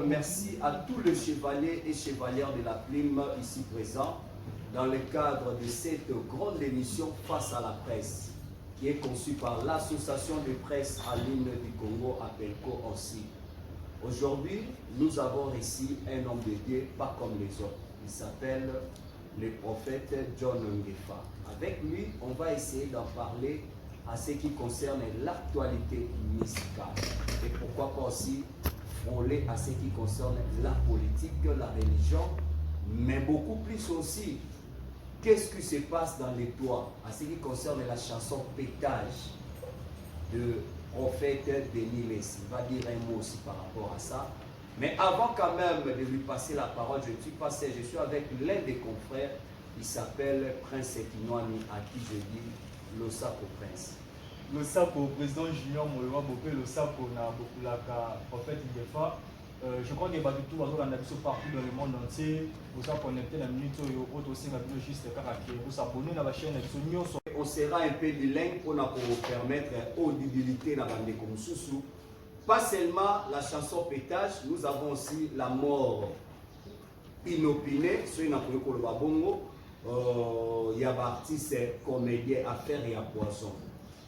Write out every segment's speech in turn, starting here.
Merci à tous les chevaliers et chevalières de la plume ici présents dans le cadre de cette grande émission Face à la presse qui est conçue par l'association de presse en ligne du Congo, APELCO aussi. Aujourd'hui, nous avons ici un homme de Dieu pas comme les autres. Il s'appelle le prophète John Ngefa. Avec lui, on va essayer d'en parler à ce qui concerne l'actualité musicale et pourquoi pas aussi frôler à ce qui concerne la politique, la religion, mais beaucoup plus aussi qu'est-ce qui se passe dans les toits à ce qui concerne la chanson Pétage de prophète Denis Lessi. Il va dire un mot aussi par rapport à ça. Mais avant quand même de lui passer la parole, je suis avec l'un des confrères, il s'appelle Prince Ekinwani, à qui je dis le sapo Prince. Le sapo président Junior Moïwa Bopé, le sapo na Bokulaka, prophète Ngefa. Je crois qu'il y a tout partout dans le monde entier. Vous avez connecté la minute aussi juste vous abonnez à la chaîne. On sera un peu bilingue pour nous permettre audibilité dans la Soussou. Pas seulement la chanson Pétage, nous avons aussi la mort inopinée. Il y a des artistes, comédiens, affaires et à poisson.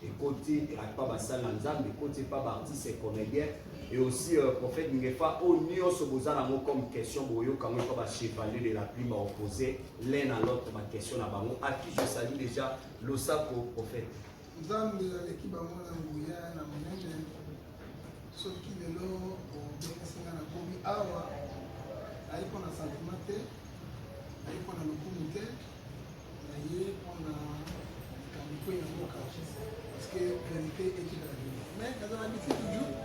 Et côté, il n'y a pas de côté, pas d'artistes et comédiens. Et aussi, prophète Ngefa, au Nio Sobozana, comme question, quand on va chevalier de la plume opposée, l'un à l'autre, ma question à qui je salue déjà le saco prophète. Soki lelo obengisinga na komi awa ayiko na sentiment te ayiko na lokumu te na ye mpona likambo ya mboka parce que vérité eki na vie mais naza na biti toujours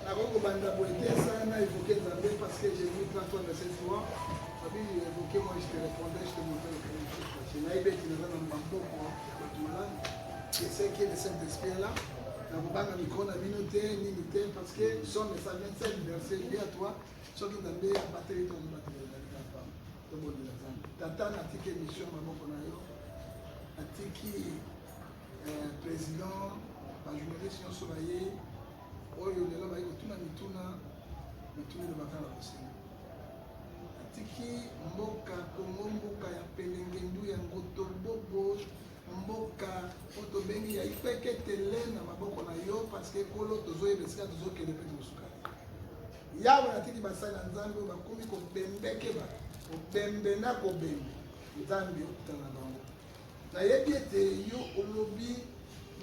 nakoki kobanda boye te esa na évoqué nzambe parce que j'ai vu plein fois de cette fois babi évoqué moi je te répondais je te montrais le crédit nayebi eti naza na maboko ya bato malade que c'est qui est le saint esprit là nakobanga mikro na bino te nini te parce que son message 27 verset lié à toi soki nzambe abateli to mobatelelaka tobondela nzambe tata natiki émission maboko na yo natiki président bajournaliste nyonso baye oyo lelo bayi kotuna mituna elobaka na bosenga natiki mboka kongo mboka ya pelengendu ya ngotobobo mboka oyo tobengi ya ipeketele na maboko na yo parce que kolo tozoyeba esika tozokende mpe tokosuka yawe natiki basali ya nzambe oyo bakomi kobembeke kobembe na kobembe nzambe okutana na bango nayebi ete yo olobi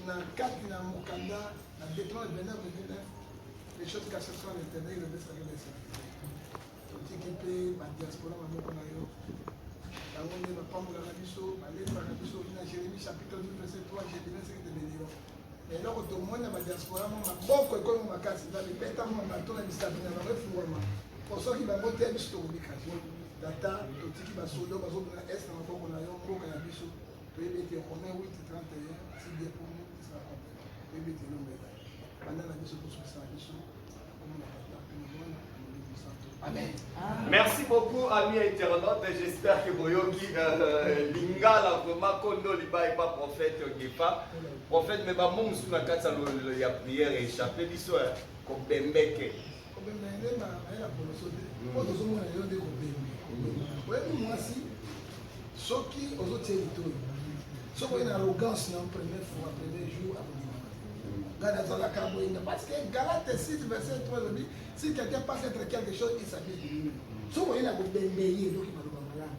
na kati na mokanda na Deutéronome 29 les choses cachées sont l'éternel le best avec les serviteurs totiki mpe badiaspora maboko na yo yango nde bapambolaka biso balembaka biso na Jérémie chapitre 12 verset 3 j'ai bien ce que te bénira eloko tomoni na badiaspora mo maboko ekomi makasi nzambe beta mo bato na bisapi na bango efungwama po soki bango te biso tokobika tata totiki basoda bazobina este na maboko na yo mboka ya biso toyebi ete Romain 8:31 si bien pour nous ça va toyebi ete elongo ezali banda na biso tosukisa na biso komona tata mpe na mwana Amen. Merci beaucoup, amis internautes. J'espère que Boyoki Lingala, vraiment, Kondo Liba et pas prophète Ngefa. Prophète, mais pas mon sous la carte, il y a prière et échappé l'histoire. Comme Bembeke. Comme Bembeke, la police. Quand nous sommes en train de Bembeke. Moi aussi, ce qui aux autres territoires, ce qui est une arrogance, la première fois, premier jour, parce que Galate 6, verset 3, si quelqu'un passe entre quelque chose, il s'habille de lui-même. Si vous voyez la bébé, donc il va le malade.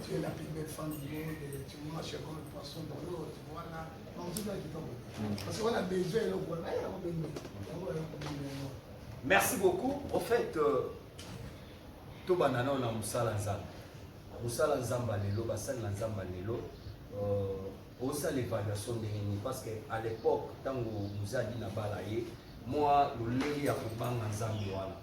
Tu es la plus belle femme du monde, tu marches comme un poisson dans l'eau, tu vois là. Non, c'est là qui tombe. Parce qu'on a besoin de l'eau. Merci beaucoup. En fait, tout banana on a Moussala Nzamba. Moussala Nzamba lelo, Bassan Nzamba lelo. Aussi l'évaluation de l'ennemi parce qu'à l'époque, quand vous avez dit Nabalaye, moi, le lait a coupé en Zambouana.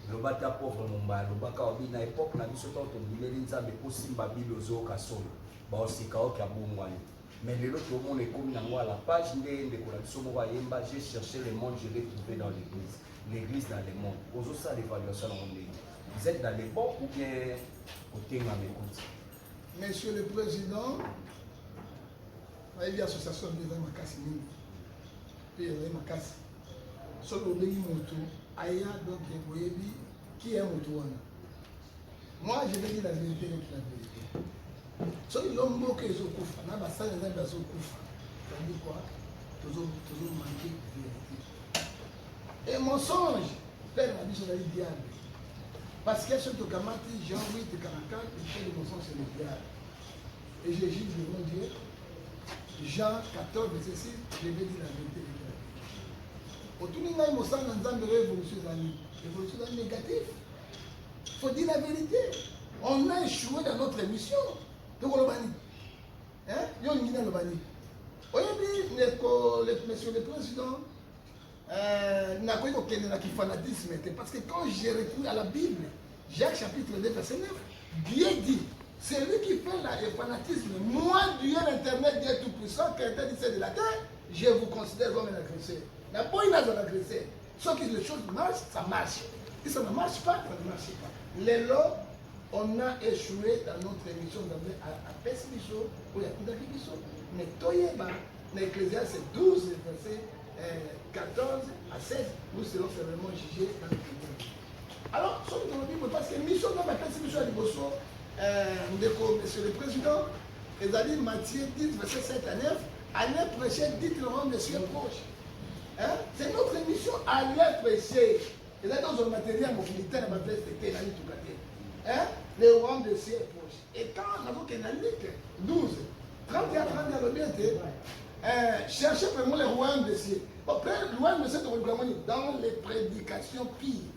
Le bata pauvre Mumba, le baka obi na époque, na biso tant on dit les Nzambe possible babilo zo kasolo. Ba aussi kao kia bongwani. Mais le l'autre monde est comme dans la page de collaboration Moyemba, j'ai cherché le monde, je l'ai trouvé dans l'église. L'église dans le monde. Aussi ça l'évaluation dans le monde. Vous êtes dans les bons ou bien côté ma écoute. Monsieur le Président, il y a l'association de Makasi Nini. Puis il y a Makasi. Sur le pays moto, aya donc boyebi qui est Moutouana. Moi, je vais dire la vérité avec la vérité. Si l'homme qui est au Koufa, n'a pas ça, les gens sont au Koufa. Ça dit quoi? Toujours manqué de vérité. Et mensonge, père m'a dit sur le diable. Parce que sur Tokamati, Jean 8 et 44, il fait le mensonge sur le diable. Et je juge devant Dieu. Jean 14, verset 6, je vais dire la vérité. Autour de nous, on sent une révolution négative. Il faut dire la vérité. On a échoué dans notre mission. Donc, on l'a banni. Hein? On l'a banni. Monsieur le Président, n'a pas eu fanatisme. Parce que quand j'ai recouru à la Bible, Jacques chapitre 2, verset 9, Dieu dit, c'est lui qui fait le fanatisme. Moi, Dieu, l'Internet, Dieu Tout-Puissant, créateur du ciel de la terre, je vous considère comme un agresseur. Il n'y a pas une agresseur. Sauf que les choses marchent, ça marche. Si ça ne marche pas, ça ne marche pas. Les lots, on a échoué dans notre émission à Pessibiso, où il y a tout d'Akibiso. Mais Toyeba, dans l'Ecclésiaste 12, verset 14 à 16, nous serons vraiment jugés dans le tribunal. Alors, ce que nous dit, parce que mission dans la Pessibiso à Liboso, Monsieur le Président, ils ont dit Matthieu 10, verset 7 à 9, allez prêcher, dites-le roi, monsieur proche. Hein? C'est notre mission, allez prêcher. Et là, dans le matériel militaire, on va respecter la lutte. Hein? Le roi de ciel est proche. Et quand on a vu qu'il y a 12, 31, 31, le bien était, cherchez vraiment le royaume de ciel. Après, le royaume de ciel, dans les prédications pires,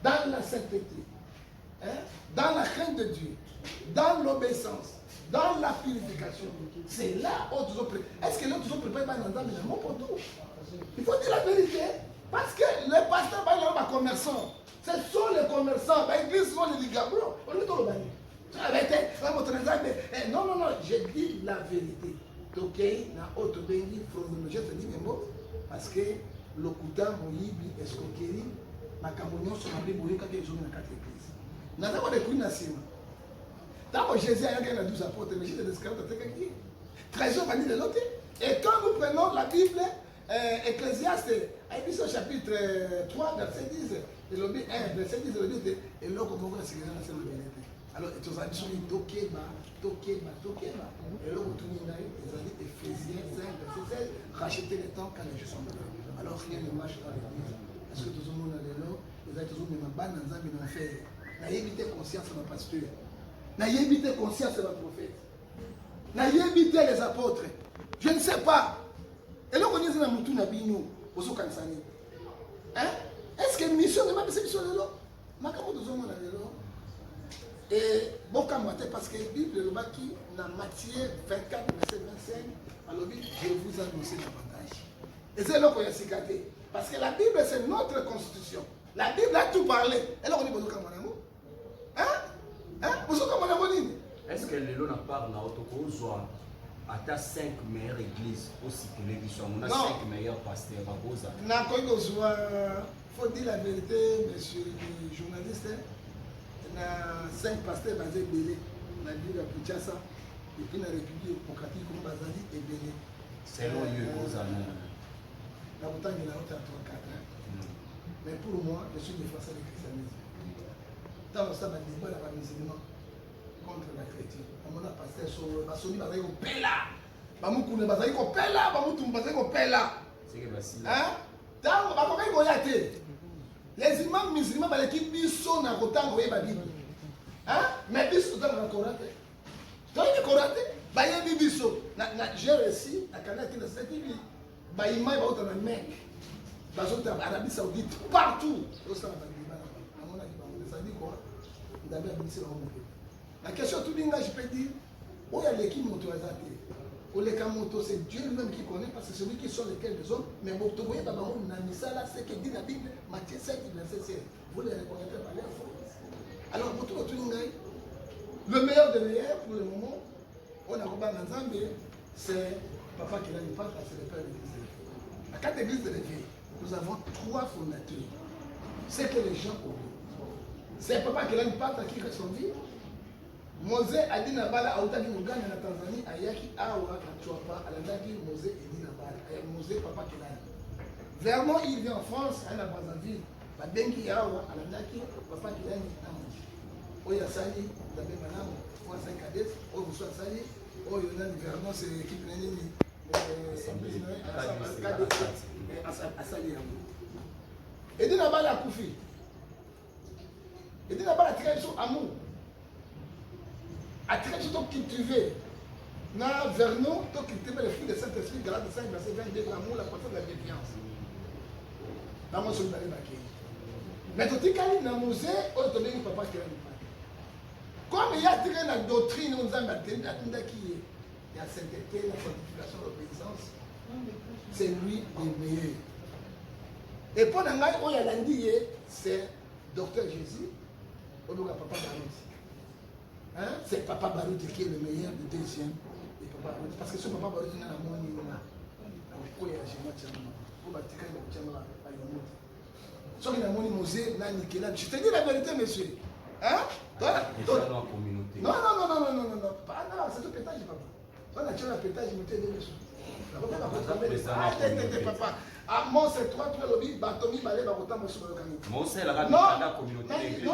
dans la sainteté, hein? Dans la crainte de Dieu, dans l'obéissance, dans la purification. C'est là où nous sommes préparés. Est-ce que nous sommes préparés dans le mot pour tout? Il faut dire la vérité. Parce que les pasteurs, ils sont des commerçants. Ce sont les commerçants. L'église sont les ligabros. On est dans le banni. Non, non, non, je dis la vérité. Ok, na auto bengi, je te dis mes mots. Parce que le couteau, moyibi, escroquerie, ma camonnion, son abri, moyi, quand ils ont dans 4 églises. Nous avons des coups nassima. Tant que Jésus a eu 12 apôtres, mais Jésus a descrit de quelqu'un. 13 ans, de l'autre. Et quand nous prenons la Bible, Ecclésiaste, au chapitre 3, verset 10, et le 1, verset 10, le 10, et là, on va se regarder sur la vérité. Alors, ils ont dit, Tokeba. Et là, on tourne là, ils ont dit, Ephésiens 5, verset 16, rachetez le temps quand les gens sont venus. Alors, rien ne marche dans l'église. Parce que tout le monde a des lots, ils ont toujours mis ma banne dans un mais fait. N'a évité conscience de ma pasteur. N'a évité conscience de ma prophète. N'a évité les apôtres. Je ne sais pas. Et là, on dit que nous sommes nous, nous sommes hein? Est-ce que mission de ma mission de l'eau? Ma camoufle de zone de l'eau. Et bon, parce que la Bible, le baki, dans Matthieu 24, verset 25, alors je vous annonce davantage. Et c'est là qu'on a cicaté. Parce que la Bible, c'est notre constitution. La Bible a tout parlé. Et là, on dit, bon, nous hein? Hein? Vous savez comment on a dit? Est-ce que les lois n'a pas à ta 5 meilleures églises aussi que l'église? On a 5 meilleurs pasteurs à Boza. Il faut dire la vérité, monsieur le journaliste. Il y a 5 pasteurs basés Bélé. On a dit à Kinshasa, et puis dans la République démocratique comme Bazali et Bélé. Selon eux, Boza. La montagne est la haute à 3-4 ans. Mais pour moi, je suis défenseur du christianisme. Dans le stade, il y a des musulmans contre la chrétienne. On a pasteur sur le basoni, il y a des pella. Bamoukoune, bazali ko pella, bamoutoum, bazali ko pella. C'est que c'est hein? Dans bakokai koyate. Les imams musulmans, l'équipe biso na kotango ye ba Bible. Hein? Mais biso dans la Coran. Dans le Coran, ba ye biso. J'ai réussi à canaki na cette Bible. Ba imam ba autant na mec. Bazot en Arabie Saoudite partout. Ça dit quoi? La question tout le monde, je peux dire, où il y a l'équipe motorisée? C'est Dieu lui-même qui connaît, parce que c'est celui qui sont lesquels des hommes. Mais vous voyez, c'est que dit la Bible, Matthieu 7, verset 16. Vous les reconnaîtrez par leur force. Alors, pour tout le monde, le meilleur des meilleurs, pour le moment, on a Robin Nzambe, c'est Papa qui l'a dit, c'est le Père de l'Église. La 4 églises de l'éveil, nous avons 3 fondateurs. C'est que les gens oublient. C'est Papa qui l'a dit, qui reste en vie. Mose adi na bala autaki Uganda na Tanzanie ayaki awa kachwapa alandaki Mose edi na bala Mose Papa Kelani. Vraiment il vient en France à la Brazzaville babengi awa alandaki papa kilani namoji oyo asali nzambe malamu oyo asali kades oyo mosu asali oyo nani vernon c'est équipe na nini asali yango edi na bala akufi edi na bala atikali biso amour atikali biso tocultive na vernon tocultive le fruit de Saint-Esprit Galates 5 verset 22 l'amour la patience la défiance bango soki bale bakei mais totikali na musée oyo tobengi papa kelani pake comme ya atikali na doctrine oyo nzambe atindaki ye ya sainteté la sanctification l'obéissance c'est lui le meilleur et mpo na ngai oyo alandi ye c'est docteur Jésus oyoka papa Baruti c'est papa Baruti qui est le meilleur du deuxième et papa Baruti parce que ce papa Baruti nga na moni na oyo ya jema tiama po batikali bakotianga bayomote soki na moni musée na nikela je te dis la vérité monsieur non c'est tout pétage papa on a tué la pétage monté de l'échec papa ah mon c'est trois lobby batomi balé bakotama sur le camion mon c'est la communauté d'église non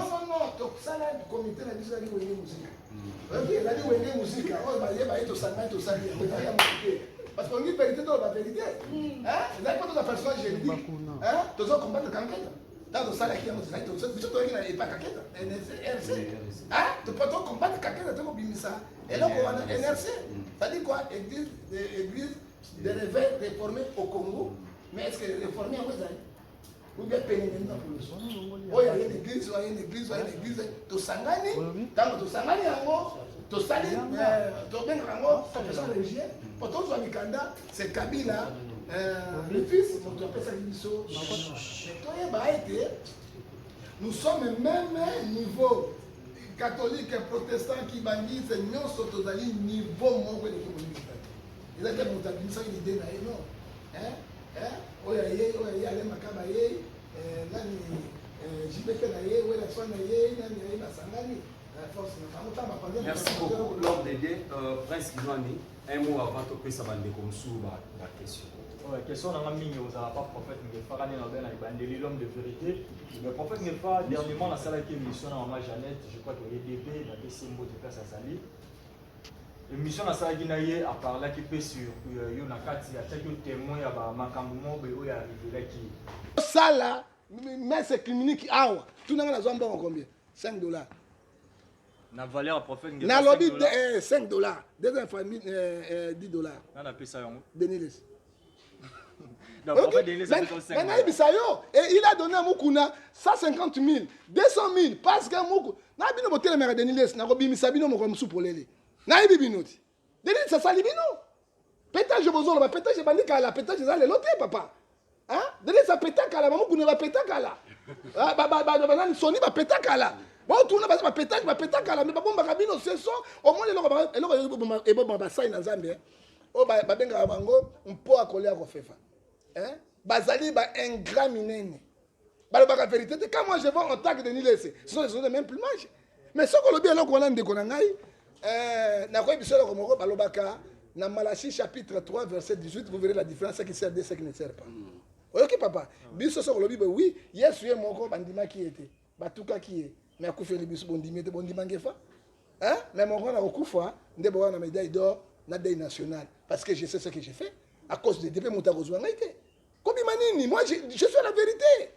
donc ça là comité la biso la wenge musique ok la wenge musique on va aller to sanga to sali parce qu'on dit vérité dans la vérité là pas dans la personne juridique to zo combattre kanketa dans ça là qui on dit to biso to ina pas kanketa NRC to pas to combattre kanketa to bimisa et là on a NRC ça dit quoi église de réveil réformé au Congo. Mais est-ce que les réformés en Wazali ou bien pénétrés dans le son? Oh, il y a une église, tu sangani, tant que tu sangani tu sali, tu bien rango, personne religieux. Pourtant, tu as mis Kanda, c'est Kabila, le fils, tu appelles ça Lisso. Nous sommes au même niveau. Catholique et protestant qui bandit, c'est non sotozali niveau mon que les communistes. Ils ont été montés ça une idée là non. Oya ale makaba ye nani JPP na ye wela swana ye nani ye basangani force na mutamba pendant. Merci beaucoup Lord Dédé Prince Kizwani un mot avant to pesa bande comme sous ba question. Ouais, question na mingi aux pas prophète Ngefa rani na bena ibandeli l'homme de vérité. Le prophète Ngefa dernièrement la salle qui émission na maman Jeannette, je crois que EDP na Besimbo de place à Sali. L'émission na sala ginaye a parlé qui peut sur yo na kati ya chaque témoin ya ba makambo mo be o ya arrivé qui sala mais c'est clinique awa tout na na zomba combien 5 $. Na valeur prophète Ngefa na lobby $5 deuxième famille $10 na pesa yango Denilis. Le prophète Denilis a fait 5 $. Et il a donné à Mukuna 150 000, 200 000 parce que Muku na bino botel mera Denilis na robi misabino mo comme sous pour les naïbi binoti deli ça sali bino pétage bozolo ba pétage bandi kala pétage za le loté papa hein deli ça pétage kala mamu kuna ba pétage kala ba nani soni ba pétage kala bon tourna ba pétage kala mais ba bomba kabino ce sont au moins le ba sai na Zambie o ba benga bango mpo akolia ko fefa hein bazali ba ingrat minene ba ba vérité quand moi je vais en tag de Nilese ce sont les mêmes plumages mais ce que le bien là qu'on a ndeko na ngai na quoi bisolo comme balobaka na Malachie chapitre 3 verset 18 vous verrez la différence ce qui sert de ce qui ne sert pas. OK papa biso so ko lobi oui Yesu ye moko bandima qui était batuka qui est mais akufeli biso bondimi te bondima ngefa hein mais moko na okufa ndebo na médaille d'or na deuil national parce que je sais ce que j'ai fait à cause de DP Moutakozwa ngaite kobi manini moi je suis la vérité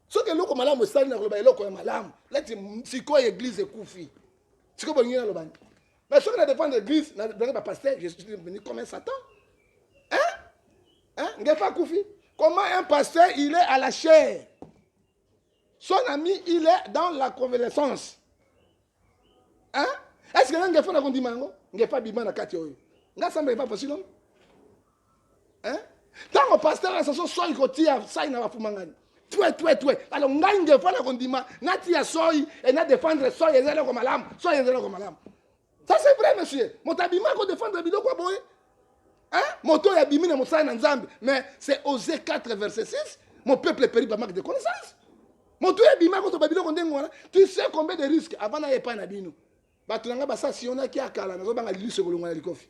ce que loko malamu sali na loba eloko ya malamu lati siko église ekufi siko bolingina lobani. Mais ceux qui la défendent l'église, le pasteur, je suis venu comme un Satan. Ngefa Koufi. Comment un pasteur, il est à la chair. Son ami, il est dans la convalescence. Est-ce que Ngefa n'a pas dit mango? Ngefa Biba n'a pas dit oyo. Ngefa n'est pas possible. Tant que pasteur, la chanson, soit il continue à ça, il n'a pas fumangani. Tué. Alors, Ngefa n'a pas dit mango. Nati a soy, et n'a défendre soy, et zéro comme alam. Soy, et zéro comme alam. Ça c'est vrai, monsieur. Mon tabima qu'on défend le bidon quoi boy? Hein? Mon tour est bimé dans mon sang en mais c'est Osée 4 verset 6. Mon peuple est péri par manque de connaissance. Mon tour est bimé contre le bidon qu'on défend. Tu sais combien de risques avant d'aller pas na bino. Bah tu n'as pas ça si on a qui a kala, nous avons lu ce colombo à l'ikofi.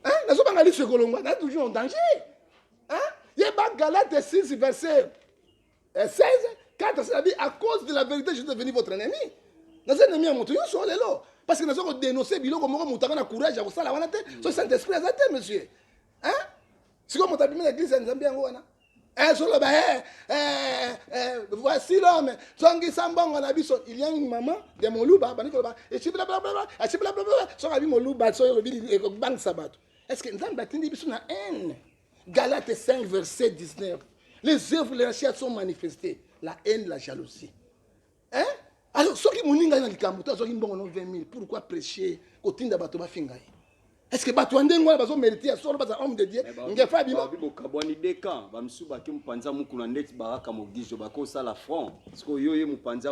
Hein? Nous avons lu ce colombo, nous sommes toujours en danger. Hein? Il y a Galates 6 verset 16. 4, c'est-à-dire à cause de la vérité, je suis devenu votre ennemi. Dans un ennemi à mon tour, parce que nous avons dénoncé, nous avons courage à vous ça, le Saint-Esprit a été, monsieur. Hein? Si vous avez l'église, nous avons bien. Voici l'homme. Il y a une maman de Moluba. Est-ce que nous avons une haine? Galates 5, verset 19. Les œuvres de la chair sont manifestées. La haine, la jalousie. Hein? Alors, ceux qui m'ont dit que 20 000, pourquoi prêcher? Est-ce que Batouandé a besoin de mériter à soi, homme de Dieu? Il y a pas de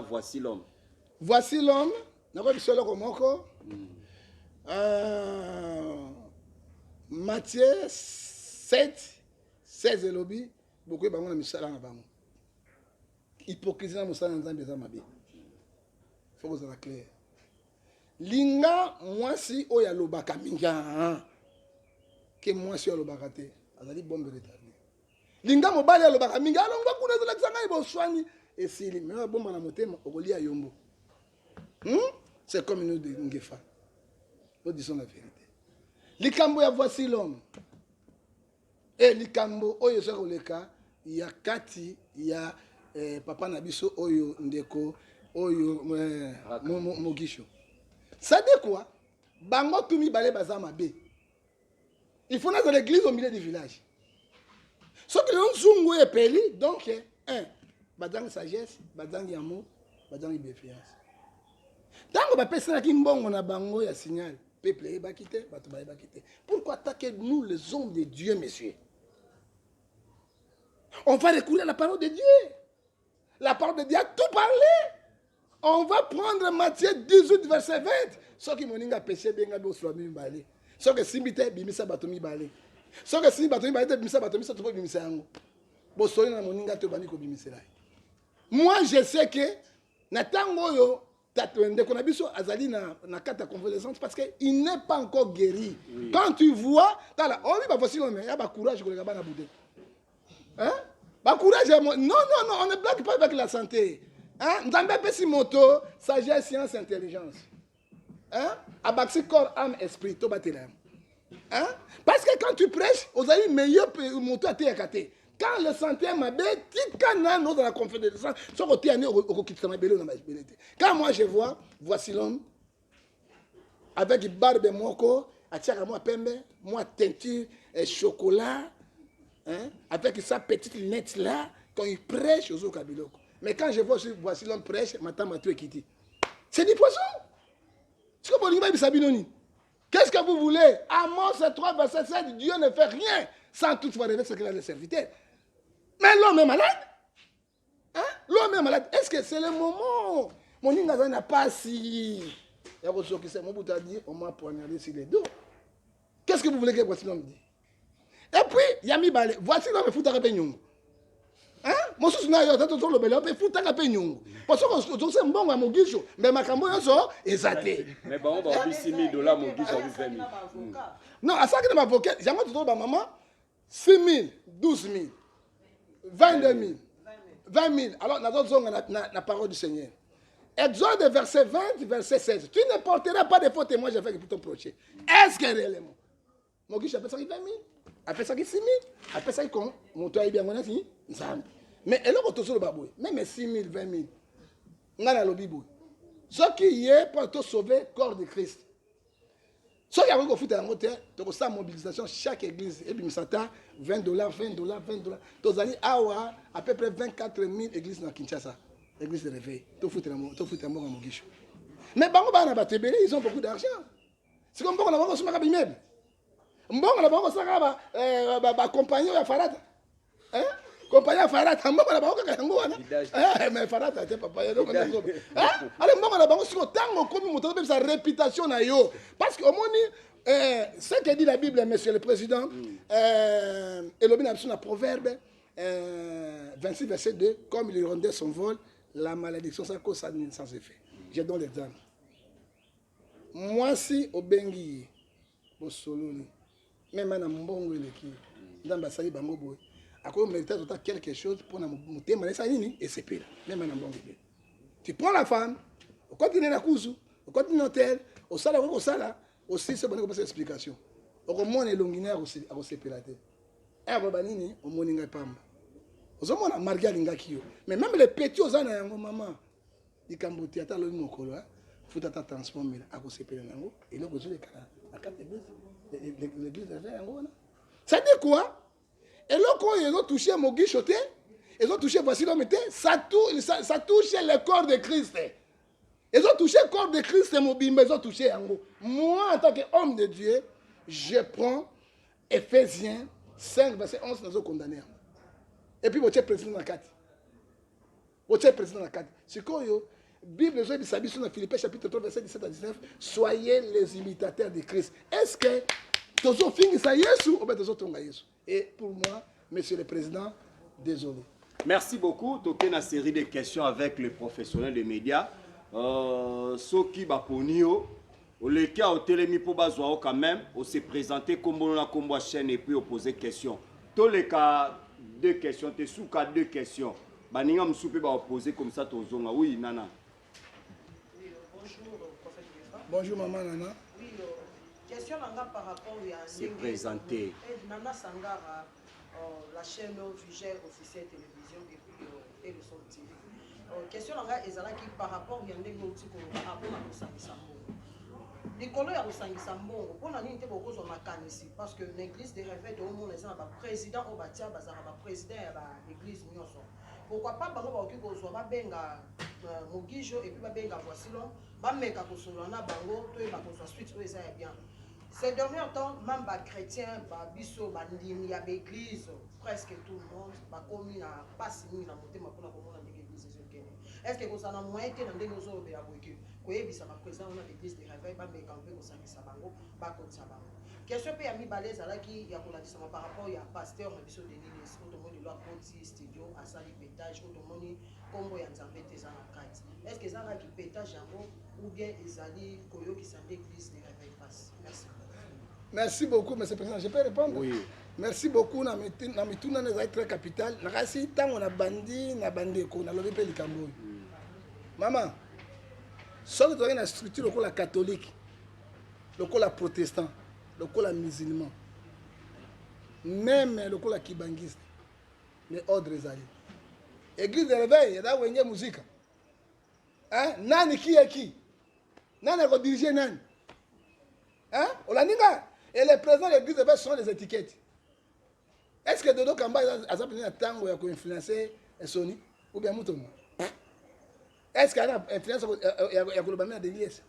voici l'homme. Voici l'homme. Matthieu 7, 16 et lobby. Beaucoup de gens ont mis ça dans la banque. Hypocrisie dans le sang dans les hommes. Il faut que ça soit clair. Linga, moi si oya lobaka minga. Que moi si oya lobaka te. Azali bombe retardée. Linga mobali ya lobaka minga. Alors on va connaître l'accent ibo swani. Et si li mais bomba na motema okoli ya yombo. C'est comme nous de Ngefa. Nous disons la vérité. Likambo ya voici l'homme. Et likambo oyo so koleka ya kati ya papa na biso oyo ndeko oyo mogisho. Ça dit quoi? Bango tumi balé bazama B. Il faut dans l'église au milieu du village. Ce que l'on zungu et peli, donc, badang sagesse, badang amour, badang bienveillance. Tant que personne qui mbongo na bango ya signal, peuple est bakité, batuba est bakité. Pourquoi attaquer nous les hommes de Dieu, messieurs? On va recourir à la parole de Dieu. La parole de Dieu a tout parlé. On va prendre Matthieu 18, verset 20. Ceux qui m'ont dit péché, bien que soit mis balé. Ceux qui s'imitent, bimisa batomi balé. Ceux qui s'imitent, batomi balé, bimisa batomi, ça te peut bimisa yango. Bon, soyez dans mon ninga te bani ko bimisa là. Moi, je sais que natango yo tatwende qu'on a biso azali na kata convalescence parce que il n'est pas encore guéri. Oui. Quand tu vois, dans la, oh oui, bah voici l'homme, il y a pas courage que les gars na boudé. Hein? Pas courage, non, on ne blague pas avec la santé. Hein? Nous avons pas si moto, sagesse, science, intelligence. Hein? Abaxi corps, âme, esprit, tout battre là. Hein? Parce que quand tu prêches, vous avez meilleur moto à te. Quand le santé m'a bé, tu cannes dans la confédération, sur côté année au quand moi je vois, voici l'homme avec barbe moko, à moi pembe, moi teinture et chocolat. Hein? Avec sa petite lunette là, quand il prêche aux Okabiloko. Mais quand je vois voici l'homme prêche, maintenant ma tout est quitté. C'est du poisson. Qu'est-ce que vous voulez? Amos 3, verset 7, Dieu ne fait rien sans toutefois révéler ce qu'il a les serviteurs. Mais l'homme est malade. Hein? L'homme est malade. Est-ce que c'est le moment? Mon ingazan n'a pas si. Il y a quelque chose qui s'est dit, on m'a poignardé sur les dos. Qu'est-ce que vous voulez que voici l'homme dise? Et puis, il y a mis balai. Voici l'homme foutu à Penyongo. Hein? Moi, je suis là, je suis le bel foutu à Penyongo. Parce que c'est un bon à Mogisho. Mais ma cambo, ils sont exatés. Mais bon, on va avoir $6 000, Mogisho, on va 20 000. Non, à ça que ma avocat, j'ai dit à ma maman 6 000, 12 000, 22 000, 20 000. Alors, nous avons la parole du Seigneur. Exode verset 20, verset 16. Tu ne porteras pas de faux témoins avec ton prochain. Est-ce que réellement? Mogisho appelle ça 20 000. Après ça, 6 000. Après ça, mon toit est bien, on a fini. Mais elle a autorisé le baboué. Même 6 000, 20 000. On a le bibou. Ce qui est pour te sauver, corps de Christ. Ce qui a eu au foot à la montée, tu as une mobilisation chaque église. Et puis, $20, $20. Tu as à peu près 24 000 églises dans Kinshasa. Église de réveil. Tu fout à mort à Mogisho. Mais ils ont beaucoup d'argent. C'est comme on a beaucoup de immeubles. Mbongo na bango saka ba compagnie ya Farata. Hein? Compagnie ya Farata, mbongo na bango kaka yango wana. Mais Farata te papa ya donc hein? Ale mbongo na bango siko tango komi moto be sa réputation na yo. Parce que au moni ce que dit la Bible, monsieur le président, elobi na biso na proverbe 26 verset 2, comme il rendait son vol, la malédiction ça cause sans effet. Je donne l'exemple. Moi si obengi bo soloni même na mbongo eleki ndamba sali bango boy akoyo mérite tota quelque chose mpona motema na esa nini esepela meme na mbongo ebele. Tu prends la femme okotine na kuzu okotine hotel osala okoki kosala osisi obandi kopesa explication okomona elongi ne akosepela te akoba nini omoni ngai pamba ozomona marge alingaki yo mais même le petit oza na yango mama likambo ti ata alobi mokolo futa ata transport mila akosepela na yango eloko ezolekana na kati l'église eza yango wana. Ça dit quoi? Eloko oyo ezotouche mogisho te ezotouche voici l'homme te ça touche le corps de Christ. Ezotouche le corps de Christ mobimba ezotouche yango. Moi en tant qu'homme de Dieu je prends Ephésiens 5 verset 11 nazo condamner. Et puis votre président na kati. Votre président na kati. Sikoyo Bible zo bisabiso na Philippiens chapitre 3 verset 17 à 19 soyez les imitateurs de Christ. Est-ce que tozo fingisa Yesu ou bien tozo tonga Yesu? Et pour moi, monsieur le président, désolé. Merci beaucoup. Tu as une série de questions avec les professionnels des médias. Ceux qui baponio, le cas au télémi pour bazoao quand même, on s'est présenté comme on a comme chaîne et puis on posait questions. Tous les cas, deux questions, t'es sous cas deux questions. Baninga msoupe ba poser comme ça tozonga. Oui, Nana. Oui, bonjour, professeur. Bonjour maman Nana. Oui, question par rapport à C'est présenté. Nana Sangara, la chaîne officielle télévision et puis et le son TV. Question est par rapport à Yandé Mouti à Nikolo ya kosangisa mbongo pona nini te bokozwa makanisi parce que l'église de réveil de monde les ba président au batia bazara ba président ya ba église nyonso. Pourquoi pas bango ba oki kozwa ba benga Mogijo et puis ba benga voici long ba meka kosolo na bango to e ba kozwa suite o eza ya bien. Ces derniers temps même ba chrétien ba biso ba ndimi ya église presque tout le monde ba komi na passe ni na motema pona komona ndenge église ezokene. Est-ce que kosana moyen te na ndenge ozobe ya boyeki koyebisa président on a l'église de réveil ba meka mpe kosangisa bango ba kotisa bango. Question pe ya mibale ezalaki ya kolakisa par rapport ya pasteur na biso Denis Lesco to moni lo akoti studio asali pétage to moni kombo ya nzambe te za na kati. Est-ce que ezalaki pétage yango ou bien ezali koyokisa l'église de réveil passe? Merci. Merci beaucoup, monsieur le président. Je peux répondre? Oui. Merci beaucoup. Na mituna na très capital. Na kasi tango na bandi na bandeko na lobi pe likambo. Maman, soki tu as une structure lokola catholique, lokola protestant, lokola musulman, même lokola kibangiste, les ordres ezali. Église de réveil, yada wenge musique. Hein? Nani qui est qui? Nani a dirigé nani? Hein? Olaninga. Et les présidents de l'église de réveil sont des étiquettes. Est-ce que Dodo Kamba a appris un tango qui a influencé Sony ou bien Mouton? Est-ce qu'il y a une influence à l'église?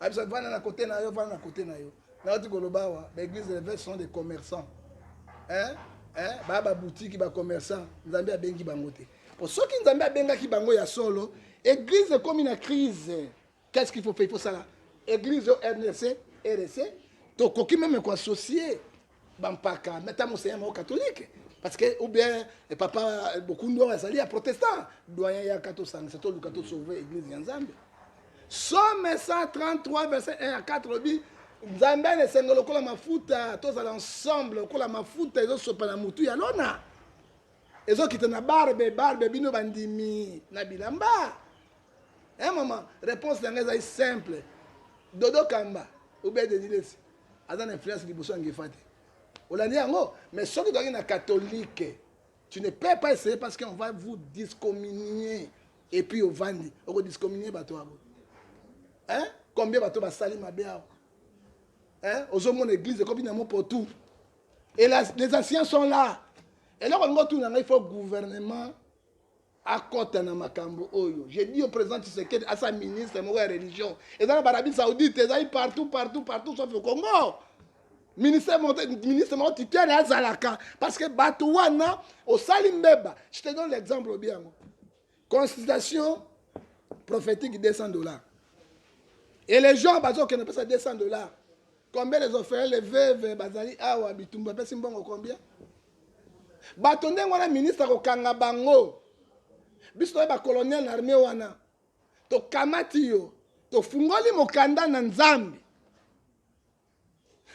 Il y a un côté na yo, na côté na yo. L'église de réveil sont des commerçants. Hein? Baba boutique ba commerçant, Nzambe a bengi bangote. Pour ceux qui Nzambe a benga ki bango ya solo, église est comme une crise. Qu'est-ce qu'il faut faire? Il faut ça là. Église RNC, RC, donc qui même quoi associé Bampaka, mettons mon catholique. Parce que, ou bien, papa, beaucoup de gens sont à protestants. Doyen ya kato sang, c'est tout le kato sauvé église Nzambe. Somme 133 verset 1 à 4 bi Nzambe ne sengolo kola mafuta, tous à l'ensemble, kola mafuta ezo sopa na mutu ya lona. Ezo kita na barbe bino bandimi na bilamba. Maman, réponse est simple. Dodo Kamba, ou bien de Dilesi, a une influence liboso ngefate. Olandi yango, mais ceux qui sont catholique, tu ne peux pas essayer parce qu'on va vous discommunier. Et puis au vandi, on va discommunier bateau. Hein? Combien bateau va salir ma bien? Hein? Aux hommes de l'église, comme pour tout. Et les anciens sont là. Et là, on va tout il faut le gouvernement à côté de Makambo Oyo. J'ai dit au président Tshisekedi, à sa ministre, de la religion. Et dans l'Arabie Saoudite, ils sont partout, sauf au Congo. Ministre titulaire à Zalaka. Parce que Batouana, au Salimbeba, je te donne l'exemple bien. Consultation prophétique $200. Et les gens, qui ne paient ça $200. Combien les offres, les veuves, Bazali, Awa, Bitumba, Pessimbongo, combien? Batonde, on ministre au Kangabango. Biso ba colonel l'armée wana. To kamati yo, to fungoli mokanda na Nzambe.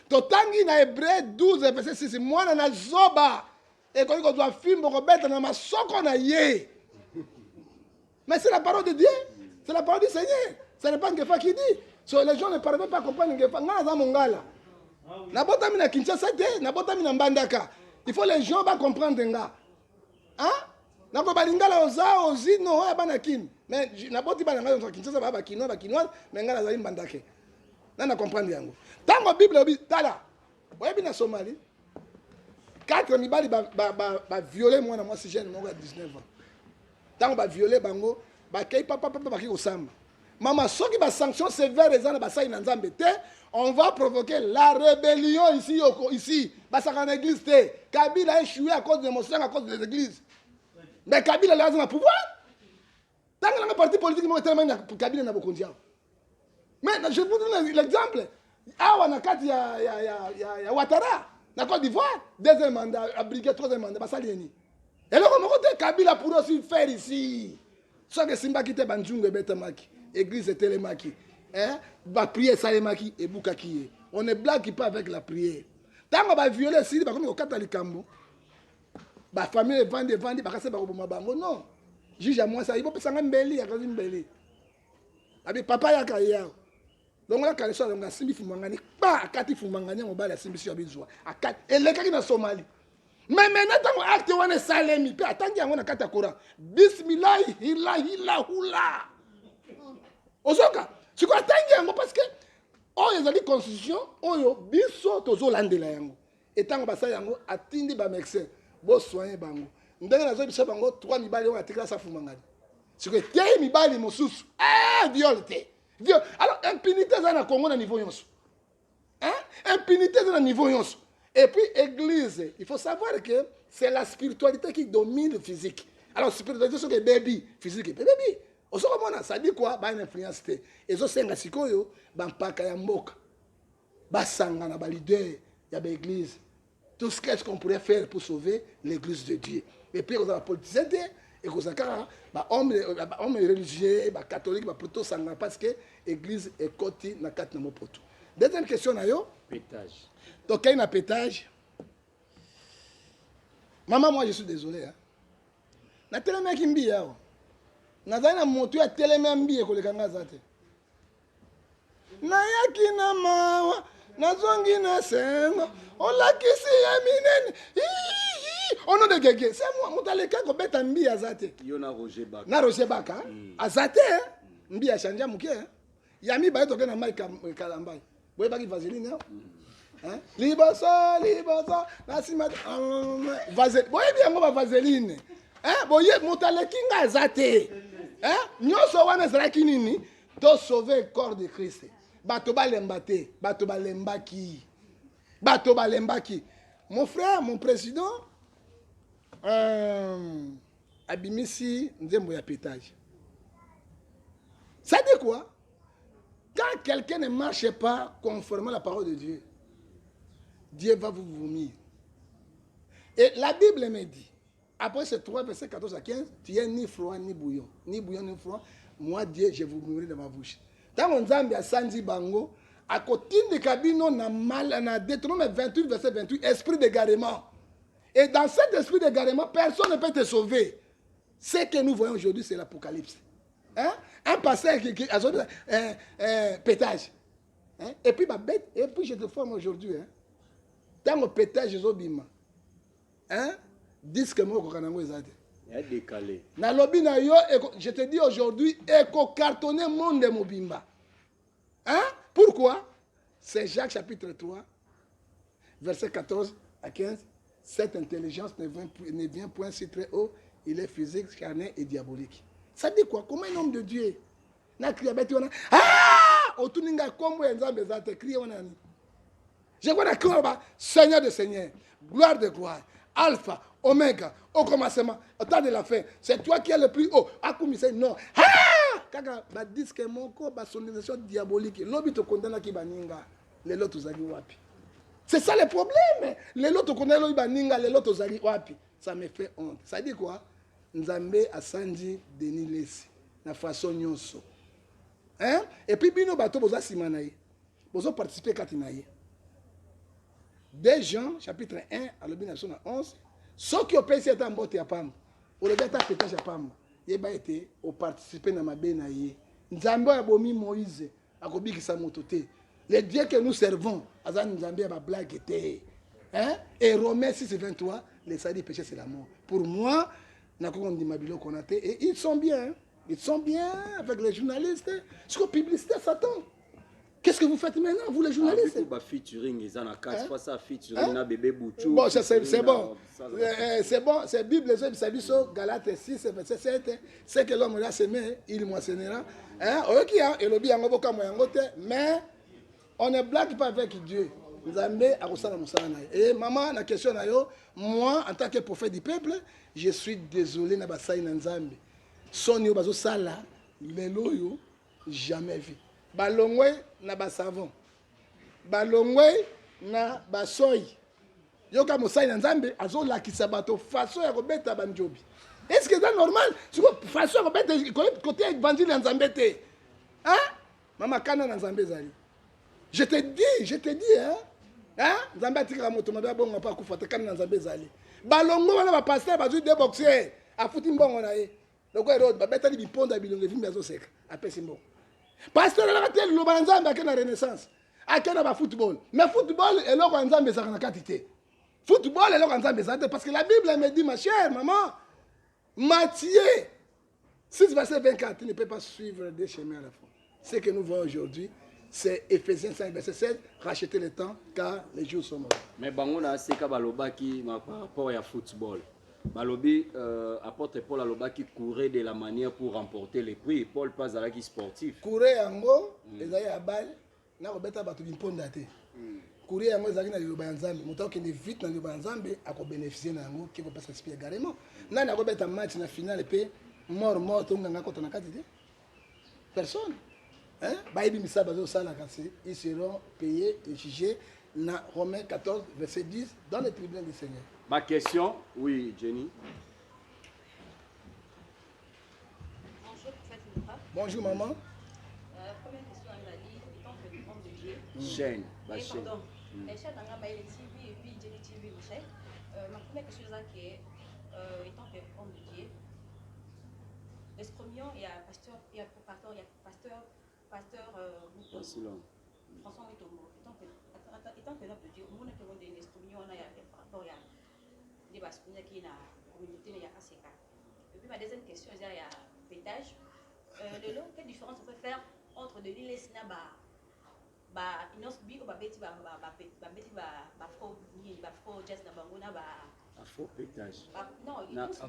To tangi na Hébreu 12 verset 6 mwana na zoba Et quand on doit film, on va mettre dans ma soko na ye. Mais c'est la parole de Dieu. C'est la parole du Seigneur. Ce n'est pas Ngefa qui dit. So, les gens ne parviennent pas à comprendre Ngefa. Nga mongala. Nabotami na Kinshasa te, nabotami na Mbandaka. Il faut les gens comprendre nga. Hein? Nako balingala oza ozi no ya bana kin. Mais naboti bana nga Kinshasa ba kinois, mais nga nazali Mbandake. Na comprendre yango. Tango Bible obi tala. Oyebi na Somalie. 4 mibali ba violer moi na moi si jeune moi à 19 ans. Tango ba violer bango, ba kei papa ba ki osamba. Maman soki ba sanction sévère ezana ba sa ina nzambe te, on va provoquer la rébellion ici. Ba sa en église te. Kabila a échoué à cause de démonstration à cause des églises. Mais Kabila là dans le pouvoir. Tango na parti politique moi tellement Kabila na bokondia. Mais je vous donne l'exemple. Awa na kati ya Ouattara. Na Côte d'Ivoire, deuxième mandat, abrigué troisième mandat, ça lieni. Et là, on a Kabila pour aussi faire ici. Soit que Simba qui était Banjungue, Betamaki, église Télémaki, hein, va prier Salemaki et Boukaki. On est blanc qui part avec la prière. Tant qu'on va violer ici, comme au Catalikambo, la famille vende, parce que c'est non. Juge à moi ça, il faut que ça soit mbeli, à cause mbeli. Avec papa ya kaya. Donc là, quand les gens ont simbi fumangani, pas à kati fumangani, on va la simbi sur bizwa. À kat, et les cas dans Somalie. Mais maintenant, quand on acte on est salemi, puis attends, on a katakora. Bismillah, hila, hula. Ozoka, tu crois attends, parce que oh, ils ont dit constitution, oh yo, biso tozo landela yango. Et tant que basa yango, atindi ba médecin, bo soigner bango. Ndenge na zo biso bango 3 mibali on atikala sa fumangani. C'est que té mibali mosusu, violeté. Alors, impunité, c'est un Congo à niveau yonso. Hein? Impunité, c'est un niveau yonso. Et puis, église, il faut savoir que c'est la spiritualité qui domine le physique. Alors, spiritualité, c'est que baby, physique, baby. Ça dit quoi? Bah, une influence. Et ça, c'est un sikoyo, bah, paka ya mboka. Bah, sanga na ba leader, ya ba église. Tout ce qu'on pourrait faire pour sauver l'église de Dieu. Et puis, on a la politicité. Et que ça, hommes religieux, catholiques, plutôt sangana parce que l'église est cotée dans 4 mots pour tout. Deuxième question, pétage. Donc, il y a un pétage. Maman, moi, je suis désolé. Je suis tellement kimbi. Je suis moto ya tellement mbi ko le kanga zate. Na yaki na mawa, na zongi na sengo, ola kisi ya minene. On a des gégés. C'est moi, mon taleka ko beta mbi azate. Yona Roger Baka. Na Roger Baka. Azate, mbi a changé muke. Yami ba to na mai kalamba. Boye ba ki vaseline. Hein? Liboso, na sima vaseline. Boye bi yango ba vaseline. Hein? Boye mon taleki nga azate. Hein? Nyoso wana zalaki nini? To sauver le corps de Christ. Bato ba lembate, bato ba lembaki. Bato ba lembaki. Mon frère, mon président abimisi nzembo ya pétage. Ça dit quoi? Quand quelqu'un ne marche pas conformément à la parole de Dieu, Dieu va vous vomir. Et la Bible me dit, après ces 3 versets 14 à 15, tu es ni froid ni bouillon. Ni bouillon ni froid. Moi, Dieu, je vous nourris dans ma bouche. Tant qu'on Zambie a Sanji Bango, à côté de Kabino, na Deutéronome 28, verset 28, esprit d'égarement. Et dans cet esprit d'égarement, personne ne peut te sauver. Ce que nous voyons aujourd'hui, c'est l'Apocalypse. Hein? Un passage qui a pétage. Hein? Et puis, je te forme aujourd'hui. Hein? Dans le pétage, hein? Dis que moi, il a décalé. Je te dis aujourd'hui, éco-cartonné monde de Mobimba. Hein? Pourquoi? C'est Jacques chapitre 3, verset 14 à 15. Cette intelligence ne vient point si très haut, il est physique, charnel et diabolique. Ça dit quoi? Comment un homme de Dieu? Je vois la Seigneur de Seigneur, gloire de gloire, Alpha, Oméga, au commencement, au temps de la fin. C'est toi qui es le plus haut. Akumise, non. Kaka, ba disque moko, ba sonorisation diabolique. L'obi te condamne qui baninga, les lots uzali wapi. C'est ça le problème. Les lots te condamne l'obi baninga, les lots uzali wapi. Ça me fait honte. Ça dit quoi? Nzambe asanji Denis Lesi, na façon nyonso. Hein? Et puis bino bato boza simanaye. Bozo participer katinaye. 2 Jean chapitre 1 à l'objet 11. Ce qui opère c'est un botte à pam. Ou le bête à pétage à pam. Il va être au participer dans ma benaïe. Nzambe a bomi Moïse. A kobi qui sa mototé. Les dieux que nous servons, Azan Nzambe a blague était. Hein? Et Romains 6 et 23, les salaires du péché c'est la mort. Pour moi, et ils sont bien. Hein? Ils sont bien avec les journalistes. Ce que publicité Satan. Qu'est-ce que vous faites maintenant, vous les journalistes? Featuring, ils ont ça featuring na bébé Bouchou. Bon, c'est bon. C'est bon, c'est Bible, c'est Galates 6, verset 7. C'est que l'homme là semé, il moissonnera. Hein? Ok, et le bien mais on ne blague pas avec Dieu. Et maman, la question est, moi, en tant que prophète du peuple, je suis désolé na basai na Nzambe. Sonio bazo sala, lelo yo jamais vu. Balongwe na basavon. Balongwe na basoy. Yoka mosai na Nzambe azo lakisa bato façon ya kobeta banjobi. Est-ce que c'est normal? Façon ya kobeta côté évangile na Nzambe te. Hein? Mama kana na Nzambe zali. Je te dis, hein? Hein? Nzambe atika moto mabe bongo pa kufa kana na Nzambe zali. Balongo wana ba pasteur bazu de boxer afuti mbongo na ye. Loko erod ba betali biponda bilongo vimbi azo seka apesi mbongo. Pasteur la tel lo banzambe akena renaissance. Akena ba football. Mais football et loko nzambe za na katité. Football et loko nzambe za parce que la Bible me dit ma chère maman Matthieu 6 verset 24 tu ne peux pas suivre deux chemins à la fois. Ce que nous voyons aujourd'hui c'est Ephésiens 5, verset 7, racheter le temps car les jours sont mauvais. Mais Bangouna, c'est que Balobaki, par rapport à football, Balobi, apôtre Paul Alobaki courait de la manière pour remporter les prix. Paul pas à la sportif. Courir en gros, les aïeux à balle, n'a pas battu une ponde d'athée. Courir en gros, les aïeux à l'Ubanzambe, montant qu'il est vite dans l'Ubanzambe, à bénéficier d'un gros qui va pas s'inspirer également. N'a pas un match dans la finale, et puis mort, on a contre la quantité. Personne. Hein? Ils seront payés et jugés dans Romains 14, verset 10, dans les tribunaux du Seigneur. Ma question, oui, Jenny. Bonjour, prophète Luka. Bonjour, maman. Première question, Angali, étant que homme de Dieu. Chaîne, Chaîne. Pardon. Chaîne dans la TV et puis Jenny TV, Michel. Ma première question, c'est que, étant que homme de Dieu, l'espromion, il y a pasteur, il y a pasteur, François Moutombo, étant que l'homme de Dieu, on a que des espromions, il y a des rapports, il y a des bascules qui est dans la communauté, il y a ACK. Et puis ma deuxième question, il y a pétage. Quelle différence on peut faire entre de l'île et Sinaba? Afro pétage. Non, il y a aussi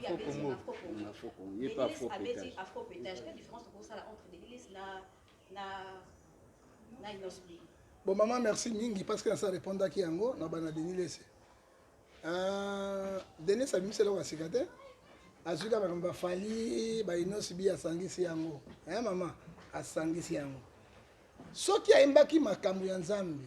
afro pétage. Quelle différence on peut faire entre de l'île et Inosbi? Bon, maman, merci Mingi parce que ça répond à qui ango, na bana Denis. Denis a mis cela au Sikate. Azuka ba fali ba Inosbi a sangisi yango. Hein maman, a sangisi yango. Soki aimbaki makambo ya Nzambe.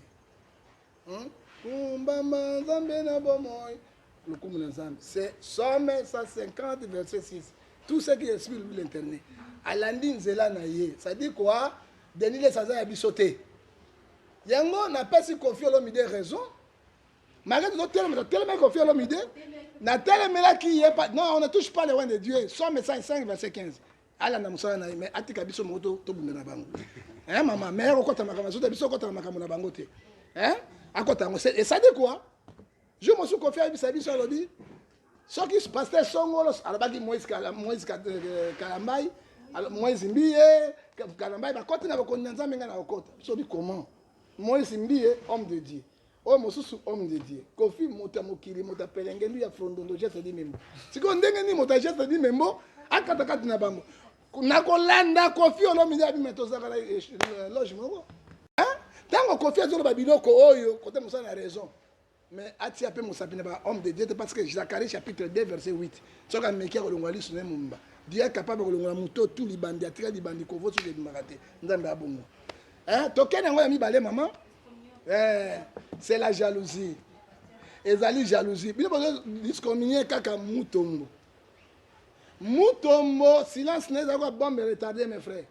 Kumbama Nzambe na bomoy. Le coup de Nzambe, c'est Somme 150 verset 6. Tout ce qui explique l'internet. Alandi nzela na ye. Ça dit quoi? Denis les Saza a bisoté. Yango n'a pas si confié l'homme idée raison. Malgré tout, tellement confié l'homme idée. N'a tellement là qui est pas. Non, on ne touche pas les loin de Dieu. Somme 105 verset 15. Ala na musala na mais atika biso moto to bunda na bango. Hein maman, mère okota makama zo biso okota makama na bango te. Hein? Akota ngo et ça dit quoi? Je me suis confié à Bisabi sur le dit. Ce qui se passait, c'est Moïse Kalambaï, Moïse Mbiye, Kalambaï, il a continué comment? Moïse Mbiye, homme de Dieu. Oh, Mosusu, homme de Dieu. Kofi, Motamokiri, Motapelenge, lui a frondondo, j'ai dit même. Si on dégaine, Motajet dit même, à Katakati Nabango. Nakolanda, Kofi, on a mis à Bimetozaka, logement. Hein? Tant qu'on confie sur le Babiloko, côté Moussa a raison. Mais Atia peut m'sapiner par homme de Dieu parce que Zacharie chapitre 2 verset 8. Ce qu'on me dit que l'on sur Mumba. Dieu est capable de l'on mouto tous les bandits, attirer les bandits qu'on voit sur les marathés. Nzambe abongo. Hein? Token a mis balé maman. C'est la jalousie. Ezali jalousie. Bien parce que discriminer kaka Mutombo. Mutombo silence n'est pas bombe retardé mes frères.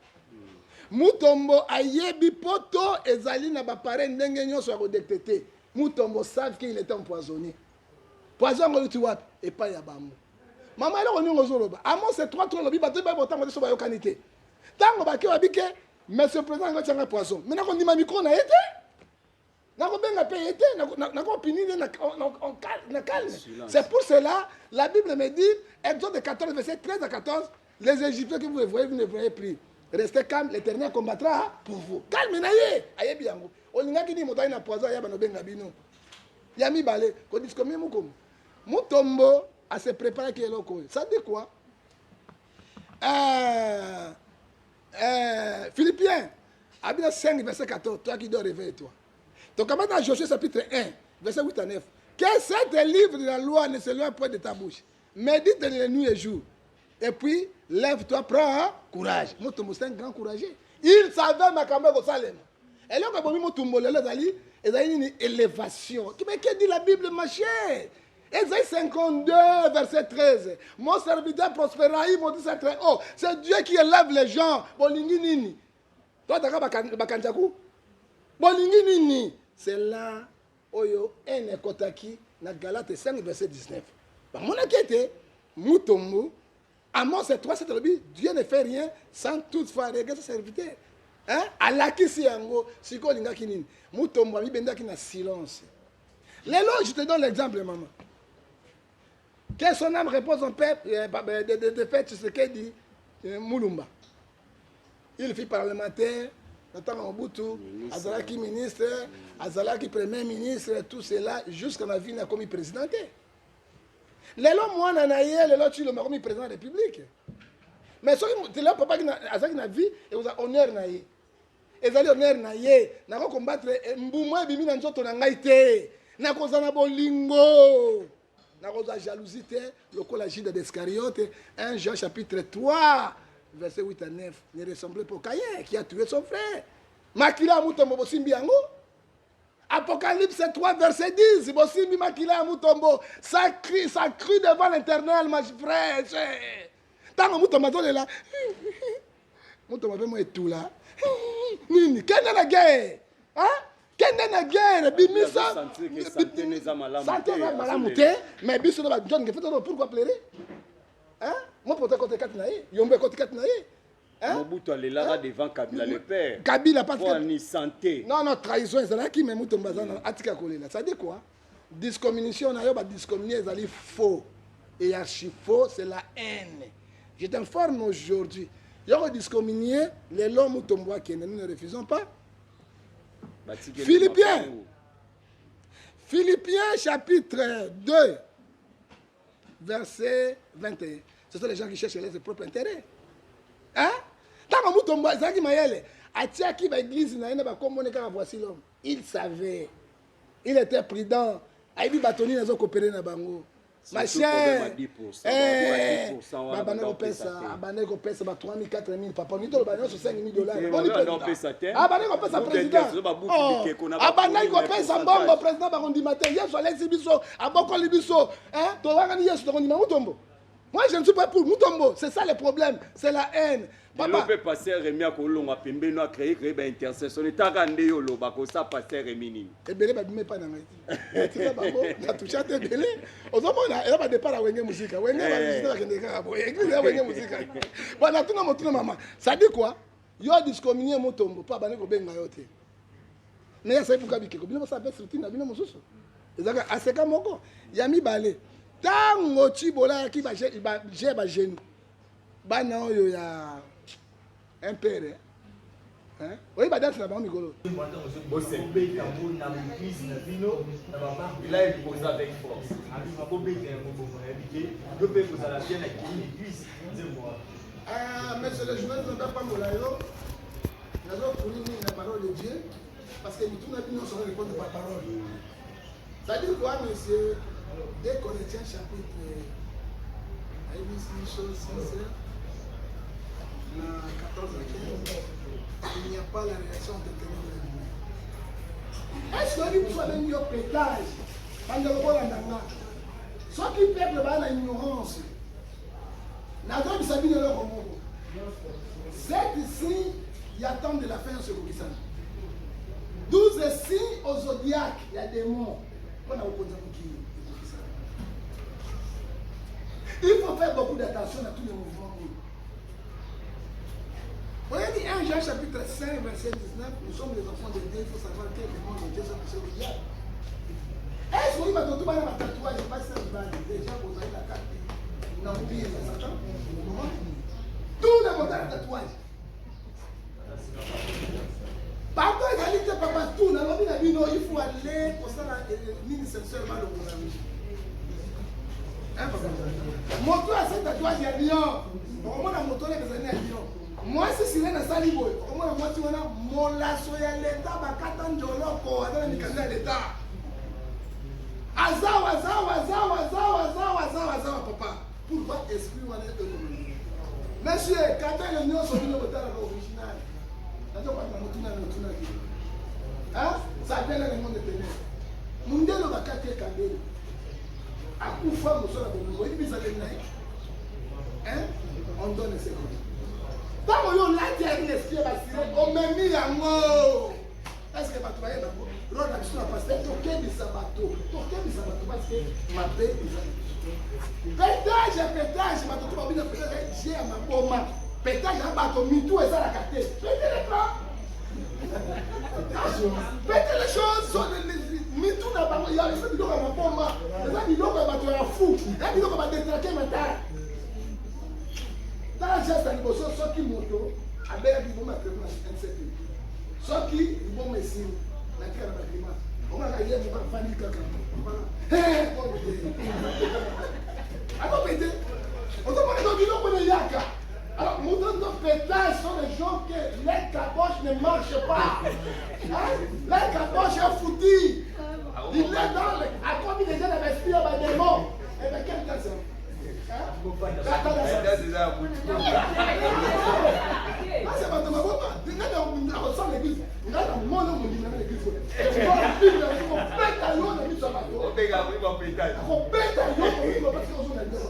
Mutombo ayebi poto ezali na ba paré ndenge nyonso ya ko détecter. Mutombo savent qu'il était empoisonné. poison ngolo tu wapi et pas ya bango maman elle on ngo zoloba amo c'est 3 lobi ba to ba botango so ba yo kanité tango ba ke ba bike monsieur président ngo tanga poison mais na ko ndima micro na été na ko benga pe été na ko pinine na calme c'est pour cela la Bible me dit Exode 14 verset 13 à 14 les Égyptiens que vous ne voyez plus restez calme l'Éternel combattra pour vous calme na ye ayebi yango olingaki ni moto na poison ya bano benga bino ya mibale ko discommie mukomo mutombo à se préparer qui est là. Ça dit quoi? Philippiens, Abina 5, verset 14, toi qui dois réveiller toi. Donc, comment dans Josué chapitre 1, verset 8 à 9, que cet livre de la loi ne s'éloigne point de ta bouche. Médite les nuits et jours. Et puis, lève-toi, prends courage. Mutombo, c'est un grand courageux. Il savait ma caméra au Salem. Et là, quand Mutombo, il y a une élévation. Mais qu'est-ce que dit la Bible, ma chère? Ésaïe 52, verset 13. Mon serviteur prospérera, il m'a dit c'est très haut. C'est Dieu qui élève les gens. Bolingi nini. Toi, tu as bakanjaku. Bolingi nini. C'est là, oyo, en kotaki, na Galate 5, verset 19. Mon inquiété, Mutombo, Amos 3, c'est le but. Dieu ne fait rien sans toutefois regarder ses serviteurs. Hein? Alaki si yango, siko linga kinini. Mutombo, mi benda ki na silence. Lélo, je te donne l'exemple, maman. Que son âme repose en paix, de fait, c'est ce qu'il dit Moulumba. Il fut parlementaire, notamment Mobutu, Azalaki ministre, Azalaki premier ministre, tout cela, jusqu'à la vie n'a commis président. Lélo, moi, nanaye, lélo, tu l'as commis président de la République. Mais ce qui est là, papa, Azalaki n'a vie, et vous avez honneur naïe. Et vous avez honneur naïe, n'a pas combattre, mboumoué, bimi, n'a pas naïté, n'a pas na bolingo. La jalousie, le collagide d'Escariote, 1 Jean chapitre 3, verset 8 à 9, ne ressemblait pas à Caïn qui a tué son frère. Makila Mutombo Bosimbi Ango. Apocalypse 3, verset 10, Bosimbi Makila Mutombo, ça crie devant l'éternel, ma frère. Tant que Mutombo est là, Mutombo est tout là. Nini, quelle est la guerre? Hein? Quelle est la guerre? Bimisa. Santé n'est pas mais biso na John pourquoi pleurer? Hein? Moi pour te côté 4 naïe, yombe côté 4 naïe. Hein? Mobutu alelaka devant Kabila le père. Kabila pas ni santé. Non non, trahison ezala ki mais Mutombo bazana atika kolela. Ça dit quoi? Discommunication na yo ba discommunier ezali faux. Et archi faux, c'est la haine. Je t'informe aujourd'hui. Yo discommunier les l'homme Mutombo qui nous ne refusons pas. Philippiens chapitre 2 verset 21. Ce sont les gens qui cherchent leur propre intérêt. Hein? Tant que Mutombo, c'est qui maïele. Atia qui va église na ina ba komone ka voici l'homme. Il savait. Il était prudent. Aibi batoni nazo coopérer na bango. Ma chère, Babaneko pesa 3 000, 4 000, papa, nous avons 5 000 $. Babaneko pesa président. Babaneko pesa bongo président barondi matin. Yesu alexi biso, aboko libiso, hein? Towangani Yesu tokondi Mutombo. Moi je ne suis pas pour Mutombo, c'est ça le problème, c'est la haine. Papa peut passer Rémi à Kolonga Pembe a créé ben intercession takande yo lo bako ça passer Rémi ni. Ebele ba bime pa na ngai. Tu sais babo, na toucha te belé. Ozomona ela ba départ wenge musique. Wenge ba visiter la kende ka bo. Église wenge musique. Bana tuna motuna mama. Ça dit quoi? Yo discommunier Mutombo pa bana ko benga yo te. Mais ça pour kabike ko bino ça fait routine na bino mosusu. Ezaka aseka moko. Ya mibale. Tango chibola ki ba je ba jeune. Bana oyo ya un père, hein? Oui, bah dans la banque Migolo. Il a imposé avec force. Monsieur le journaliste, on n'a pas mon laïo. Nous avons fourni la parole de Dieu parce que nous n'avons pas répondre par parole. Ça dit quoi, monsieur? 2 Corinthiens chapitre 14 à 15, il n'y a pas la réaction de ténèbres. Est-ce que vous avez mis au pétage quand le rôle en a? Ce qui peuple va à l'ignorance. N'a-t-on pas sabi de leur roman? C'est ici, il y a tant de la fin sur le Kissan. 12 signes au zodiaque, il y a des mots. On a opposé qui? Il faut faire beaucoup d'attention à tous les mouvements. Vous voyez dit 1 Jean chapitre 5, verset 19, nous sommes les enfants de Dieu, il faut savoir quel monde de Dieu sont les regards. Est-ce que vous avez tout un tatouage, pas ça, déjà vous avez la carte d'empire, tout le monde a un tatouage. Par contre, il dit papa, tout, il faut aller pour ça, nécessairement le gouvernement. Moto a ce tatouage, il y a Lyon. Au moins, la moto est besoin de Lyon. Moi, si c'est un salibo, au moins, moi, tu vois, mon lasso, il y a l'État, ma carte en joloko, à l'État. Azawa, papa. Pourquoi esprit ou est économique? Monsieur, quand elle est née, son nom est original. Hein? Ça vient dans le monde de ténèbres. Mundelo bakate kabelo. Akufa musora bongo, il bisa le naï. Hein? On donne ses côtés. Tant que l'on l'a dit à l'esprit, on m'a mis à mort. Est-ce que tu vas y aller? L'on a besoin de passer. Toquer du sabato. Parce que ma paix est pétage, ma toto va bien pétage, j'ai ma bombe. Pétage à bateau, mitou et ça la carte. Pétez les plans. Pétez les choses. Mitou n'a pas. Il y a les gens qui disent ma bombe. Les gens qui disent que tu es un fou. Les gens qui disent que tu vas détraquer ma taille. Dans la geste à l'émotion, ceux qui montent, à bien qu'ils vont mettre un certain. Ceux qui vont me signer, la carte à la grimace. On va gagner mon famille caca. Hé, on va péter. Alors péter. On va demander donc on est yaka. Alors, nous donnons pétage sont les gens que les caboches ne marchent pas. Hein? Les caboches est foutu. Il est dans le. À combien de gens investissent dans des démons? Eh bien, quel cas c'est? C'est pas de ma voix. On sent l'église. On a le monde où on dit l'église. On pète à l'eau, on a mis sur la bateau. On pète à l'eau, parce qu'on a dit.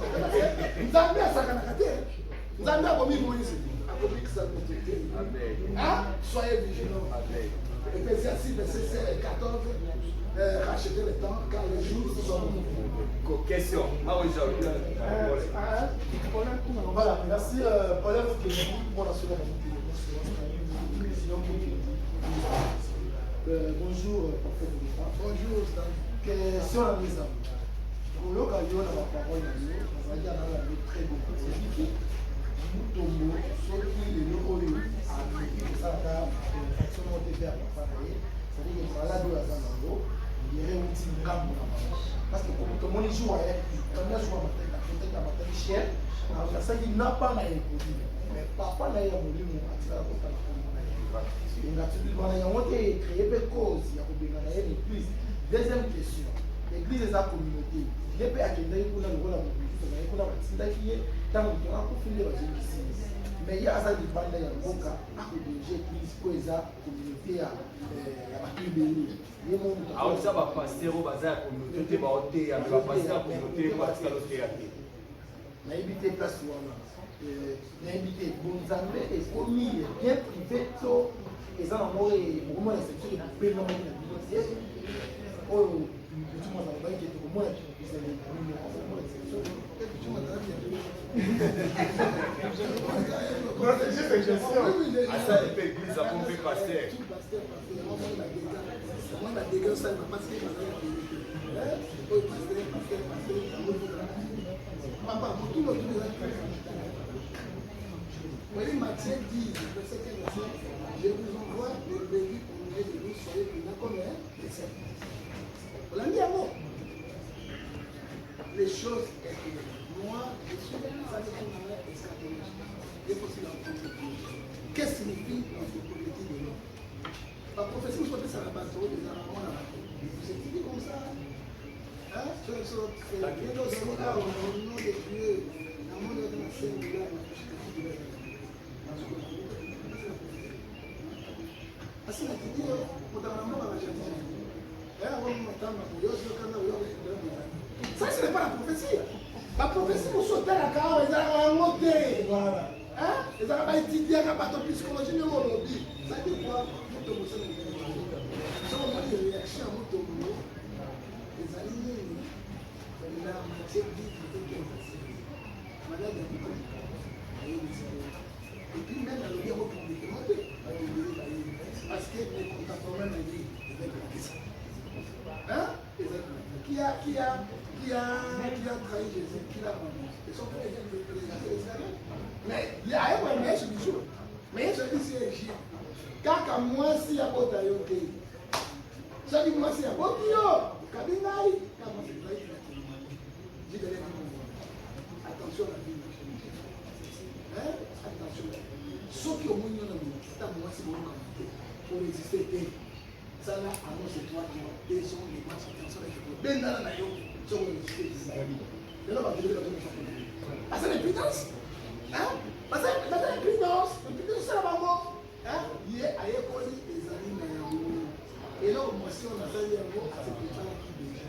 Nous avons mis à Sakanakate. Nous avons mis à Bomi Moïse. À Bomi Kisakoté. Hein? Soyez vigilants. Ecclésiastes 6, verset 14. Rachetez le temps, car les jours sont. Question. Voilà, merci. Paul bonjour, Bonjour, question à mes amis. Pour le cas où on a la parole, on va dire très bon. Nous tombons, ceux qui les locaux ont ça, faction monter vers la famille, c'est-à-dire que voilà d'où la zone, il y a un petit gramme. Parce que comme tout le monde joue, on a joué à ma tête chère, ça qui n'a pas la économie. Mais papa n'a pas voulu nous attirer à côté de la communauté. Il a créé des causes, il y a l'église. Deuxième question, l'église est la communauté. Il y a des gens qui ont le rôle mais il y a des bandes qui ont l'église pour la communauté à alors ça va passer au bazar communauté va ôter à la passer communauté parce que l'autre est na invité place na invité bonzambe et commis bien privé to et ça en et beaucoup de section de paix dans la bibliothèque oh tout le monde va qui est au moins qui c'est le à ça l'église a pompé passer Papa, pour tout le monde, voyez Matthieu 10, verset 15, je vous envoie le béni pour nous de nous, soyez prudents comme les serpents. On l'a mis à mot. Les choses économiques. Moi, je suis ça de son arrêt eschatologique. Et aussi l'anthropologie. Qu'est-ce que signifie l'anthropologie de l'homme? La prophétie, je ça la base des arabes à la c'est dit comme ça. Hein? C'est bien au nom de Dieu. Dans mon nom de la Seigneur, ça, ce n'est pas la prophétie. La prophétie, pour sauter la carrière, ils ont monté. Hein? Ils ont étudié la psychologie de mon lobby. Ça dit quoi? Ils ont une réaction à mon tomo. Les alignés, la moitié dit qui a trahi Jésus, qui l'a vendu. Et son frère est Israël. Mais il y a un mais je dis mais je dis c'est Égypte. Quand moi si à bota yo te. Ça dit moi si à bota yo. Kabinai, quand moi c'est trahi la témoignage. J'ai donné attention à la vie. Hein? Attention. Ceux qui ont mis dans le monde, c'est à moi c'est bon pour résister. Ça là, alors c'est toi qui as des gens, les matchs, attention à la ben dans la yo, sur le résister. Mais là, on va te dire la chose. Parce que l'impudence, hein? Parce que l'impudence, c'est la maman. Hein? Il est à l'école des amis Nayamou. Et là, moi, si on a fait un mot, c'est pour ça qui déjà.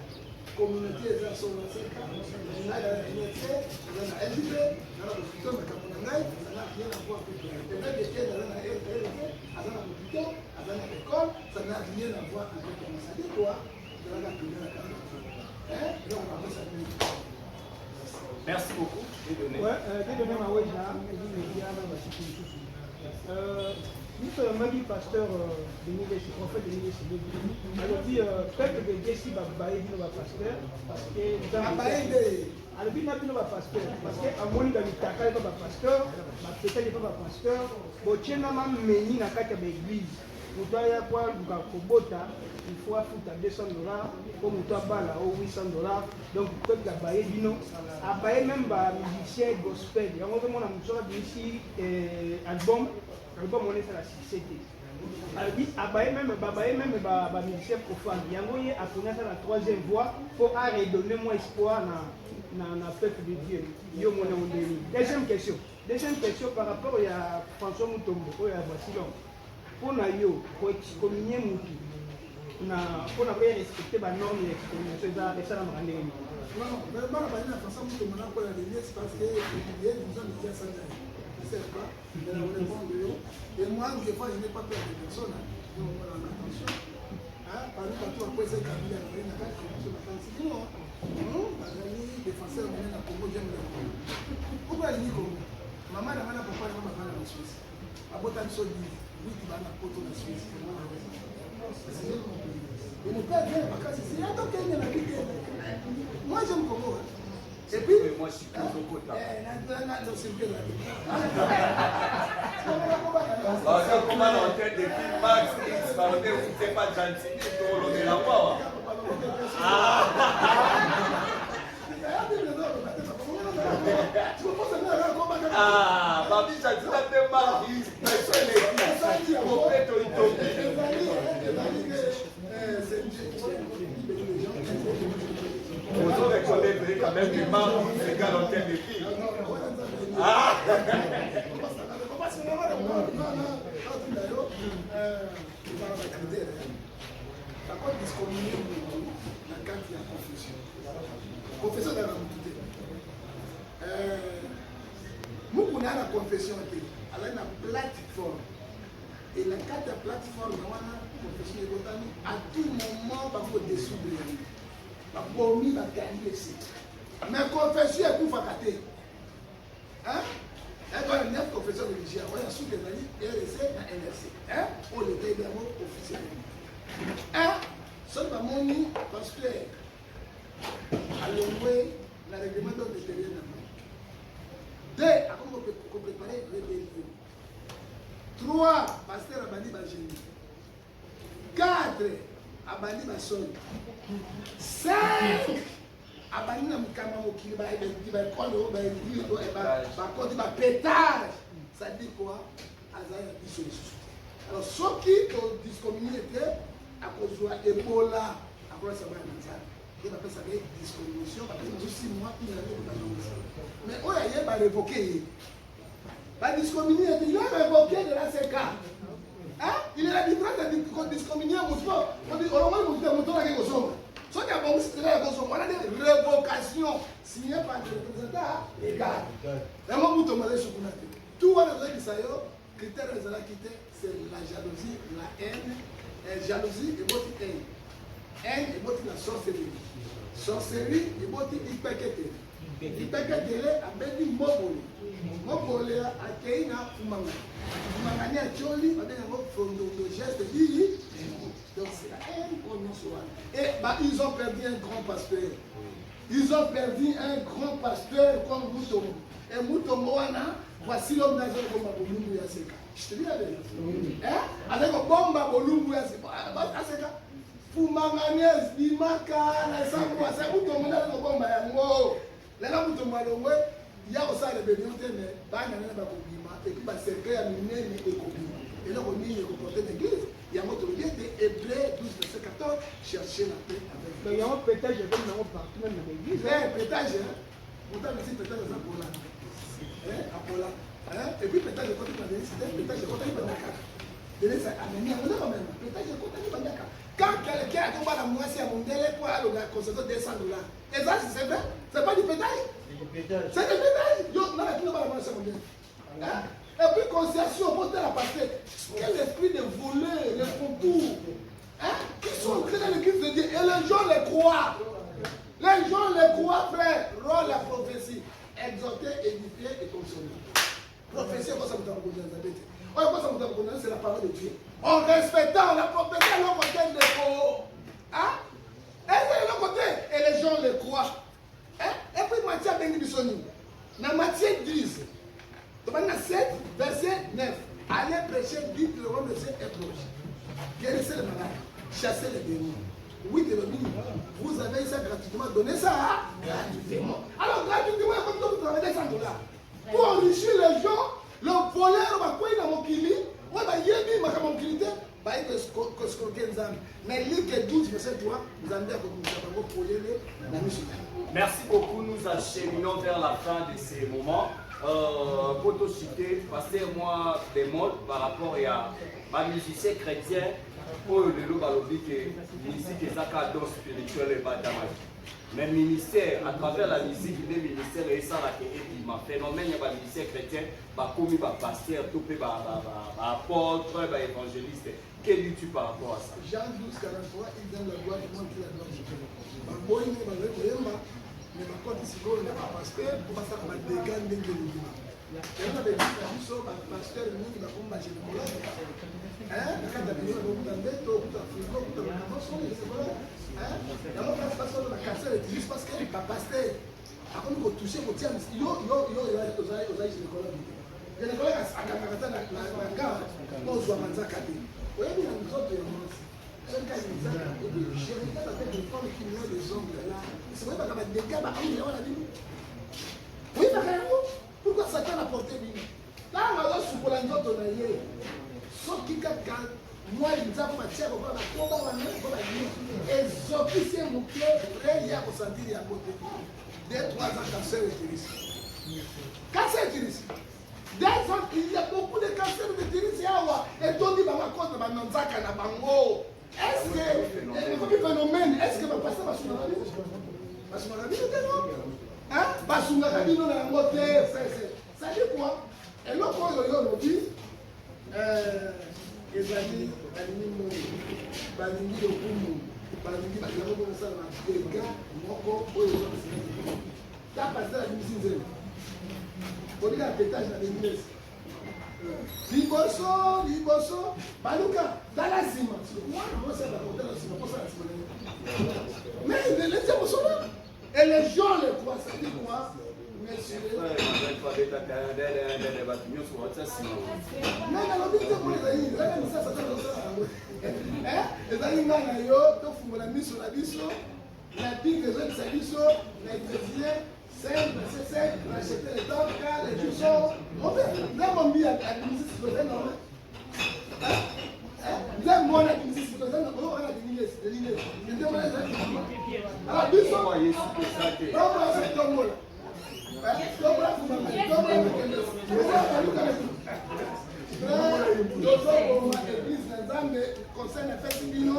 Communauté, les gens sont dans ces cas. Il y a la NFC, il y a la LGB, il y a la hospital, mais quand on a ça n'a rien à voir avec le peut-être que il y a la LGB, il y a la hôpital, il y a l'école, ça n'a rien à voir avec le ça dit quoi? Il y a la première carte. Hein? Donc, on va ça. Merci beaucoup. Nous sommes un pasteur de l'université, prophète de l'université. Alors, dit, peuple de Jessie va bailler nos pasteurs parce que nous avons. Alors, nous avons nos pasteurs parce qu'à mon avis, il y a pas de pasteur, peut-être il n'y a pas de pasteur. Bon, tiens, maman, meni na kaka l'église. Nous avons quoi, nous avons bota. Il faut foutre $200 comme nous avons $800. Donc, le peuple a baillé bino. A baillé même les musiciens gospel. Il y a un moment où nous ici album. Album on est sur la société. Alors, même musicien profane. Il y a la troisième voie pour redonner moins espoir dans le peuple de Dieu. Deuxième question par rapport à François Moutombo, à Bassilon. Pour nous, communier Mouki. Pour nous respecter les normes de l'excommunication, et ça nous rend les non, mais je ne sais pas si vous avez dit parce que les gens ne disent pas. Je ne sais pas, mais on répond de eux. Et moi, des fois, je n'ai pas peur de personne. Je me mets en attention. Par exemple, quand après, c'est quand il y a une attaque, je me dis non. Les défenseurs, on est à Congo, j'aime le Congo. Pourquoi il dit Congo? Maman, la maman, papa, la maman, la Suisse. À Botan, so dit, oui, tu vas à la côte de la Suisse. Et mon père vient à vacances ici. Attends, qu'il y a la vie. Moi, j'aime Congo. Et puis, moi, je suis plus au côté. Comment l'antenne de film Max X, vous n'êtes pas gentil, vous ne la pas. Ah, Babi, j'ai dit que tu mal dit, personne n'est dit. Vous êtes au vous reconnaîtrez quand même les membres de ces gars l'antenne de film. Ah! Par contre, discommunier la carte de la confession. Confession de la montée. Nous, on a la confession, elle a une plateforme. Et la carte de la plateforme, on a la confession de botanique. À tout moment, on va dessous de lui. On va gagner ici. Mais confession est pour faire. Hein? Il y a 9 confessions religieuses. On a sous des amis, RSC et NRC. Hein? On les paye d'abord officiellement. Un, seulement mon parce que à l'envoyer la règlement de l'intérieur. Deux, à comment on préparer rébellion. 3, pasteur Abani Bajeni. 4, Abani Basson. 5, Abani Namukama Mokili ba pétage. Ça dit quoi? Azaya Bissou. Alors, ceux qui ont discommunié à cause de Ebola, à cause de ça, ils appellent ça discommunication, parce que 6 mois, il y a mais on a révoqué. La discommunier, il a révoqué de la CK. Hein? Il est la différence de discommunier à Mouton. On dit, au moins, Mouton a quelque chose. Sauf qu'il y a bon, c'est là, on a des révocations signées par le représentant légal. La Mouton m'a dit, tout le monde qui s'est critère de la quitter, c'est la jalousie, la haine, jalousie et votre haine. Haine et votre la sorcellerie. Sorcellerie et votre hyperquête. Hyperquête, a béni Mobole. Mobole a accueilli na Fumanga. Fumanga a Tcholi, a bien un geste de donc c'est la haine qu'on nous soit. Et bah, ils ont perdu un grand pasteur. Ils ont perdu un grand pasteur comme Moutombo. Et Moutombo, voici l'homme d'Azor comme Bolumbu Yaseka. Je te dis la vérité. Avec un bomba Bolumbu Yaseka. Fumanganez, Bimaka, Nassamo, c'est Moutombo dans le bomba Yango. Là, Moutombo Yango, il y a aussi des bébés, mais Bana n'a pas Bima, et puis c'est un mine et Kobima. Et là, on y est comporté l'église. Il y a un autre lien de Hébreu 12, verset 14, chercher la paix avec Dieu. Il y a un pétage de partout même dans l'église. Pétage, pourtant, ici, pétage de Apolla. Apolla. Et puis, pétage de côté de c'était pétage de côté de Bandaka. Pétage de côté de Bandaka. Quand quelqu'un a tombé à la moitié à mon délai pour aller à la concession de $200, et ça, c'est vrai? C'est pas du pétage? C'est du pétage. Non, non, tu n'as pas la moitié à mon délai. Et puis, concession, pour te la passer. Quel esprit de voleur, les concours, qui sont entrés dans l'église de Dieu. Et les gens les croient. Les gens les croient, frère. Rôle la prophétie. Exhorter, édifier et consoler. Prophétie, c'est la parole de Dieu. En respectant la prophétie à l'autre côté de faux. Et de l'autre côté, et les gens les croient. Et puis, Matthieu Bengi Bissoni. Dans Matthieu 10. Dans 7, verset 9. Allez prêcher, dites le royaume de Dieu est proche. Guérissez les malades, chassez les démons. Oui, de l'obéi. Vous avez ça gratuitement, donnez ça gratuitement. Alors, gratuitement, comme toi, vous travaillez $100. Pour enrichir les gens, le voleur va courir dans mon kili. Ouais, bah, yébi, ma mon kilité. Bah, il faut escroquer les âmes. Mais l'île que 12, verset 3, vous allez dire que nous avons pour la mission. Merci beaucoup. Nous acheminons vers la fin de ces moments. Pour te citer, passez-moi des mots par rapport à ma musicien chrétien pour le balobi que musique est un don spirituel et pas d'amage. Mais ministère, à travers la musique, le ministère est ça qui est un phénomène, il y a des musiciens chrétiens, comme des pasteurs, des apôtres, des évangélistes. Que dis-tu par rapport à ça? Jean 12, 43, il donne la gloire du monde qui la gloire de Dieu. Mais par contre, si vous n'avez pas pasteur, vous passez à des gants de Dieu. Et on a des pasteurs qui vont combattre les collègues. Quand vous avez un bête, vous avez un cancer, juste parce que le pasteur, quand vous touchez, vous tirez, il y a des collègues. Il y a des collègues à Kamakata, la gare, on se voit Manzakati. Vous voyez, nous autres, et puis, je regarde avec les femmes qui ont des ongles là. C'est vrai qu'il y a des gars, oui, pourquoi Satan a porté Bini? Là, on va se pour la note de l'aïe. Sauf qu'il y a moi, je dis à ma chère, on va la combat, on va la dire. Et Zoki, c'est mon cœur, vrai, il y a ressenti, il y a côté. Dès 3 ans, cancer utérus. Cancer utérus. Dès ans, il y a beaucoup de cancers utérus. Et donc, il va me cause de ma nanzaka na bango. Est-ce que, le phénomène, est-ce que ma pasteur va soutenir la vie? Va soutenir la vie, non? Va soutenir la vie, non? Ça dit quoi? Et l'autre point, on dit, ezali balingi balingi lokumu balingi balingi kosala na dega moko oyo ezosala ta pasteur ya bimisi nzela kolika pétage na l'église liboso baluka tala nsima mwana mosala kotala nsima posala nsima mais les gens sont là et les gens les croient ça dit quoi? ezali ngai na yo tofungola miso na biso na bike ezokisa biso na ecclésien 5 verset 5 rachete le temps car les jours sont mauvais nzamombi akimisisi tozena nzamona akimisisi tozena oyokaa deline nzamona ezali ala biso tombola église na nzambe conseil na feti bino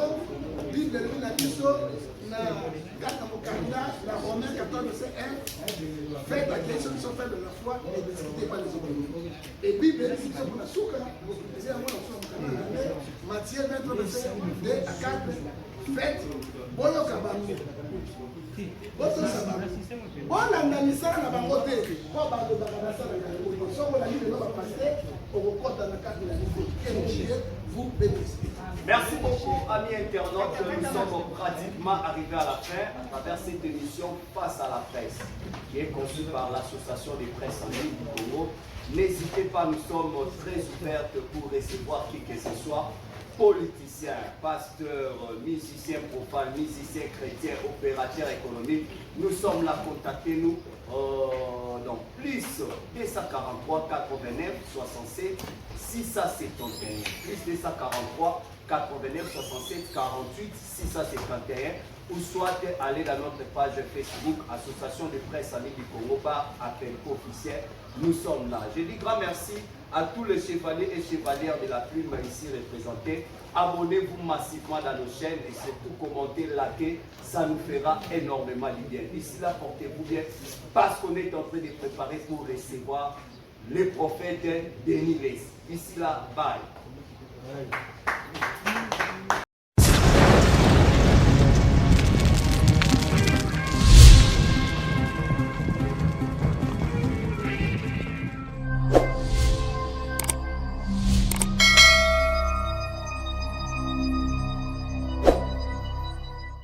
bible elobi na biso na kata mokanda na Romains 14 verset 1 faites la création qui sont faites de la foi et ne discutez pas les autres et bible elisi biso mpona suka eza yango na suka mokanda na Matthieu 23 verset 2 à 4 faites boyoka bango bolanda misala na bango te mpo balobaka basalaka yango soki olandi lelo bapaster okokɔta na kati na niveau quel Dieu vous bénisse. Merci beaucoup, amis internautes. Nous sommes pratiquement arrivés à la fin à travers cette émission Face à la presse, qui est conçue par l'Association des presses en ligne du Congo. N'hésitez pas, nous sommes très ouverts pour recevoir qui que ce soit, politiciens, pasteurs, musiciens profanes, musiciens chrétiens, opérateurs économiques. Nous sommes là, contactez-nous. Donc, plus 243 89 67 671. Plus 243 89 67 48 651. Ou soit aller dans notre page Facebook Association de presse en ligne du Congo par appel officiel. Nous sommes là. Je dis grand merci à tous les chevaliers et chevalières de la plume ici représentés. Abonnez-vous massivement dans nos chaînes et surtout commentez, likez, ça nous fera énormément du bien. D'ici là, portez-vous bien parce qu'on est en train de préparer pour recevoir le prophète Denis Les. D'ici là, bye.